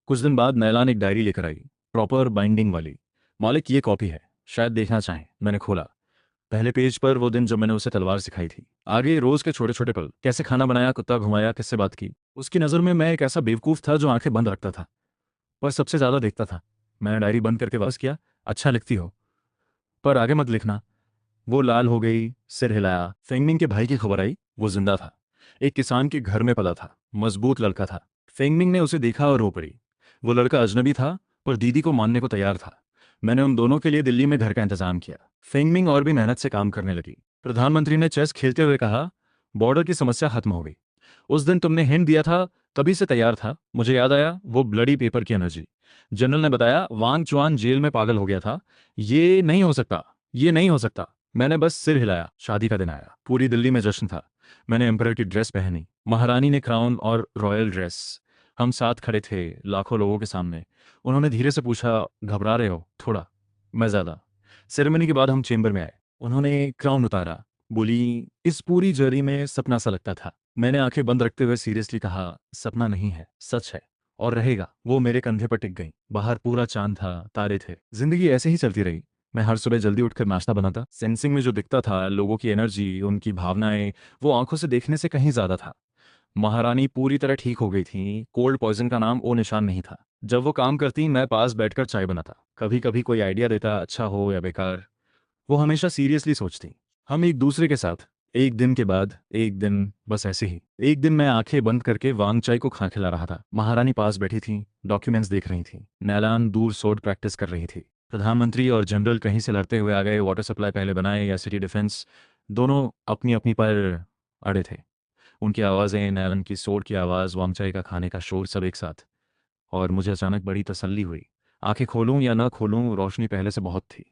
कुछ दिन बाद नैलान एक डायरी लेकर आई, प्रॉपर बाइंडिंग वाली। मालिक, ये कॉपी है, शायद देखना चाहें। मैंने खोला। पहले पेज पर वो दिन जब मैंने उसे तलवार सिखाई थी। आगे रोज के छोटे छोटे पल, कैसे खाना बनाया, कुत्ता घुमाया, किससे बात की। उसकी नज़र में मैं एक ऐसा बेवकूफ़ था जो आंखें बंद रखता था, पर सबसे ज़्यादा देखता था। मैंने डायरी बंद करके वापस किया। अच्छा लिखती हो, पर आगे मत लिखना। वो लाल हो गई, सिर हिलाया। फेंगमिंग के भाई की खबर आई। वो जिंदा था, एक किसान के घर में पला था, मजबूत लड़का था। फेंगमिंग ने उसे देखा और रो पड़ी। वो लड़का अजनबी था, पर दीदी को मानने को तैयार था। मैंने उन दोनों के लिए दिल्ली में घर का इंतजाम किया। फेंगमिंग और भी मेहनत से काम करने लगी। प्रधानमंत्री ने चेस खेलते हुए कहा, बॉर्डर की समस्या खत्म हो गई। उस दिन तुमने हिंट दिया था, तभी से तैयार था। मुझे याद आया, वो ब्लडी पेपर की एनर्जी। जनरल ने बताया, वांग चुआन जेल में पागल हो गया था। ये नहीं हो सकता, ये नहीं हो सकता। मैंने बस सिर हिलाया। शादी का दिन आया। पूरी दिल्ली में जश्न था। मैंने एम्परर की ड्रेस पहनी, महारानी ने क्राउन और रॉयल ड्रेस। हम साथ खड़े थे, लाखों लोगों के सामने। उन्होंने धीरे से पूछा, घबरा रहे हो? थोड़ा। मैं ज्यादा। सेरेमनी के बाद हम चेंबर में आए। उन्होंने क्राउन उतारा। बोली, इस पूरी जर्नी में सपना सा लगता था। मैंने आंखें बंद रखते हुए सीरियसली कहा, सपना नहीं है, सच है, और रहेगा। वो मेरे कंधे पर टिक गई। बाहर पूरा चांद था, तारे थे। जिंदगी ऐसे ही चलती रही। मैं हर सुबह जल्दी उठकर नाश्ता बनाता। सेंसिंग में जो दिखता था, लोगों की एनर्जी, उनकी भावनाएं, वो आंखों से देखने से कहीं ज्यादा था। महारानी पूरी तरह ठीक हो गई थी। कोल्ड पॉइजन का नाम ओ निशान नहीं था। जब वो काम करती, मैं पास बैठकर चाय बनाता। कभी कभी कोई आइडिया देता, अच्छा हो या बेकार। वो हमेशा सीरियसली सोचती। हम एक दूसरे के साथ। एक दिन के बाद एक दिन, बस ऐसे ही। एक दिन मैं आंखें बंद करके वांग चाय को खा खिला रहा था। महारानी पास बैठी थी, डॉक्यूमेंट्स देख रही थी। नैलान दूर सोड प्रैक्टिस कर रही थी। प्रधानमंत्री और जनरल कहीं से लड़ते हुए आ गए। वाटर सप्लाई पहले बनाए या सिटी डिफेंस, दोनों अपनी अपनी पर अड़े थे। उनकी आवाज़ें, नैलन की सोड की आवाज़, वांगचाई का खाने का शोर, सब एक साथ। और मुझे अचानक बड़ी तसल्ली हुई। आंखें खोलूं या ना खोलूं, रोशनी पहले से बहुत थी।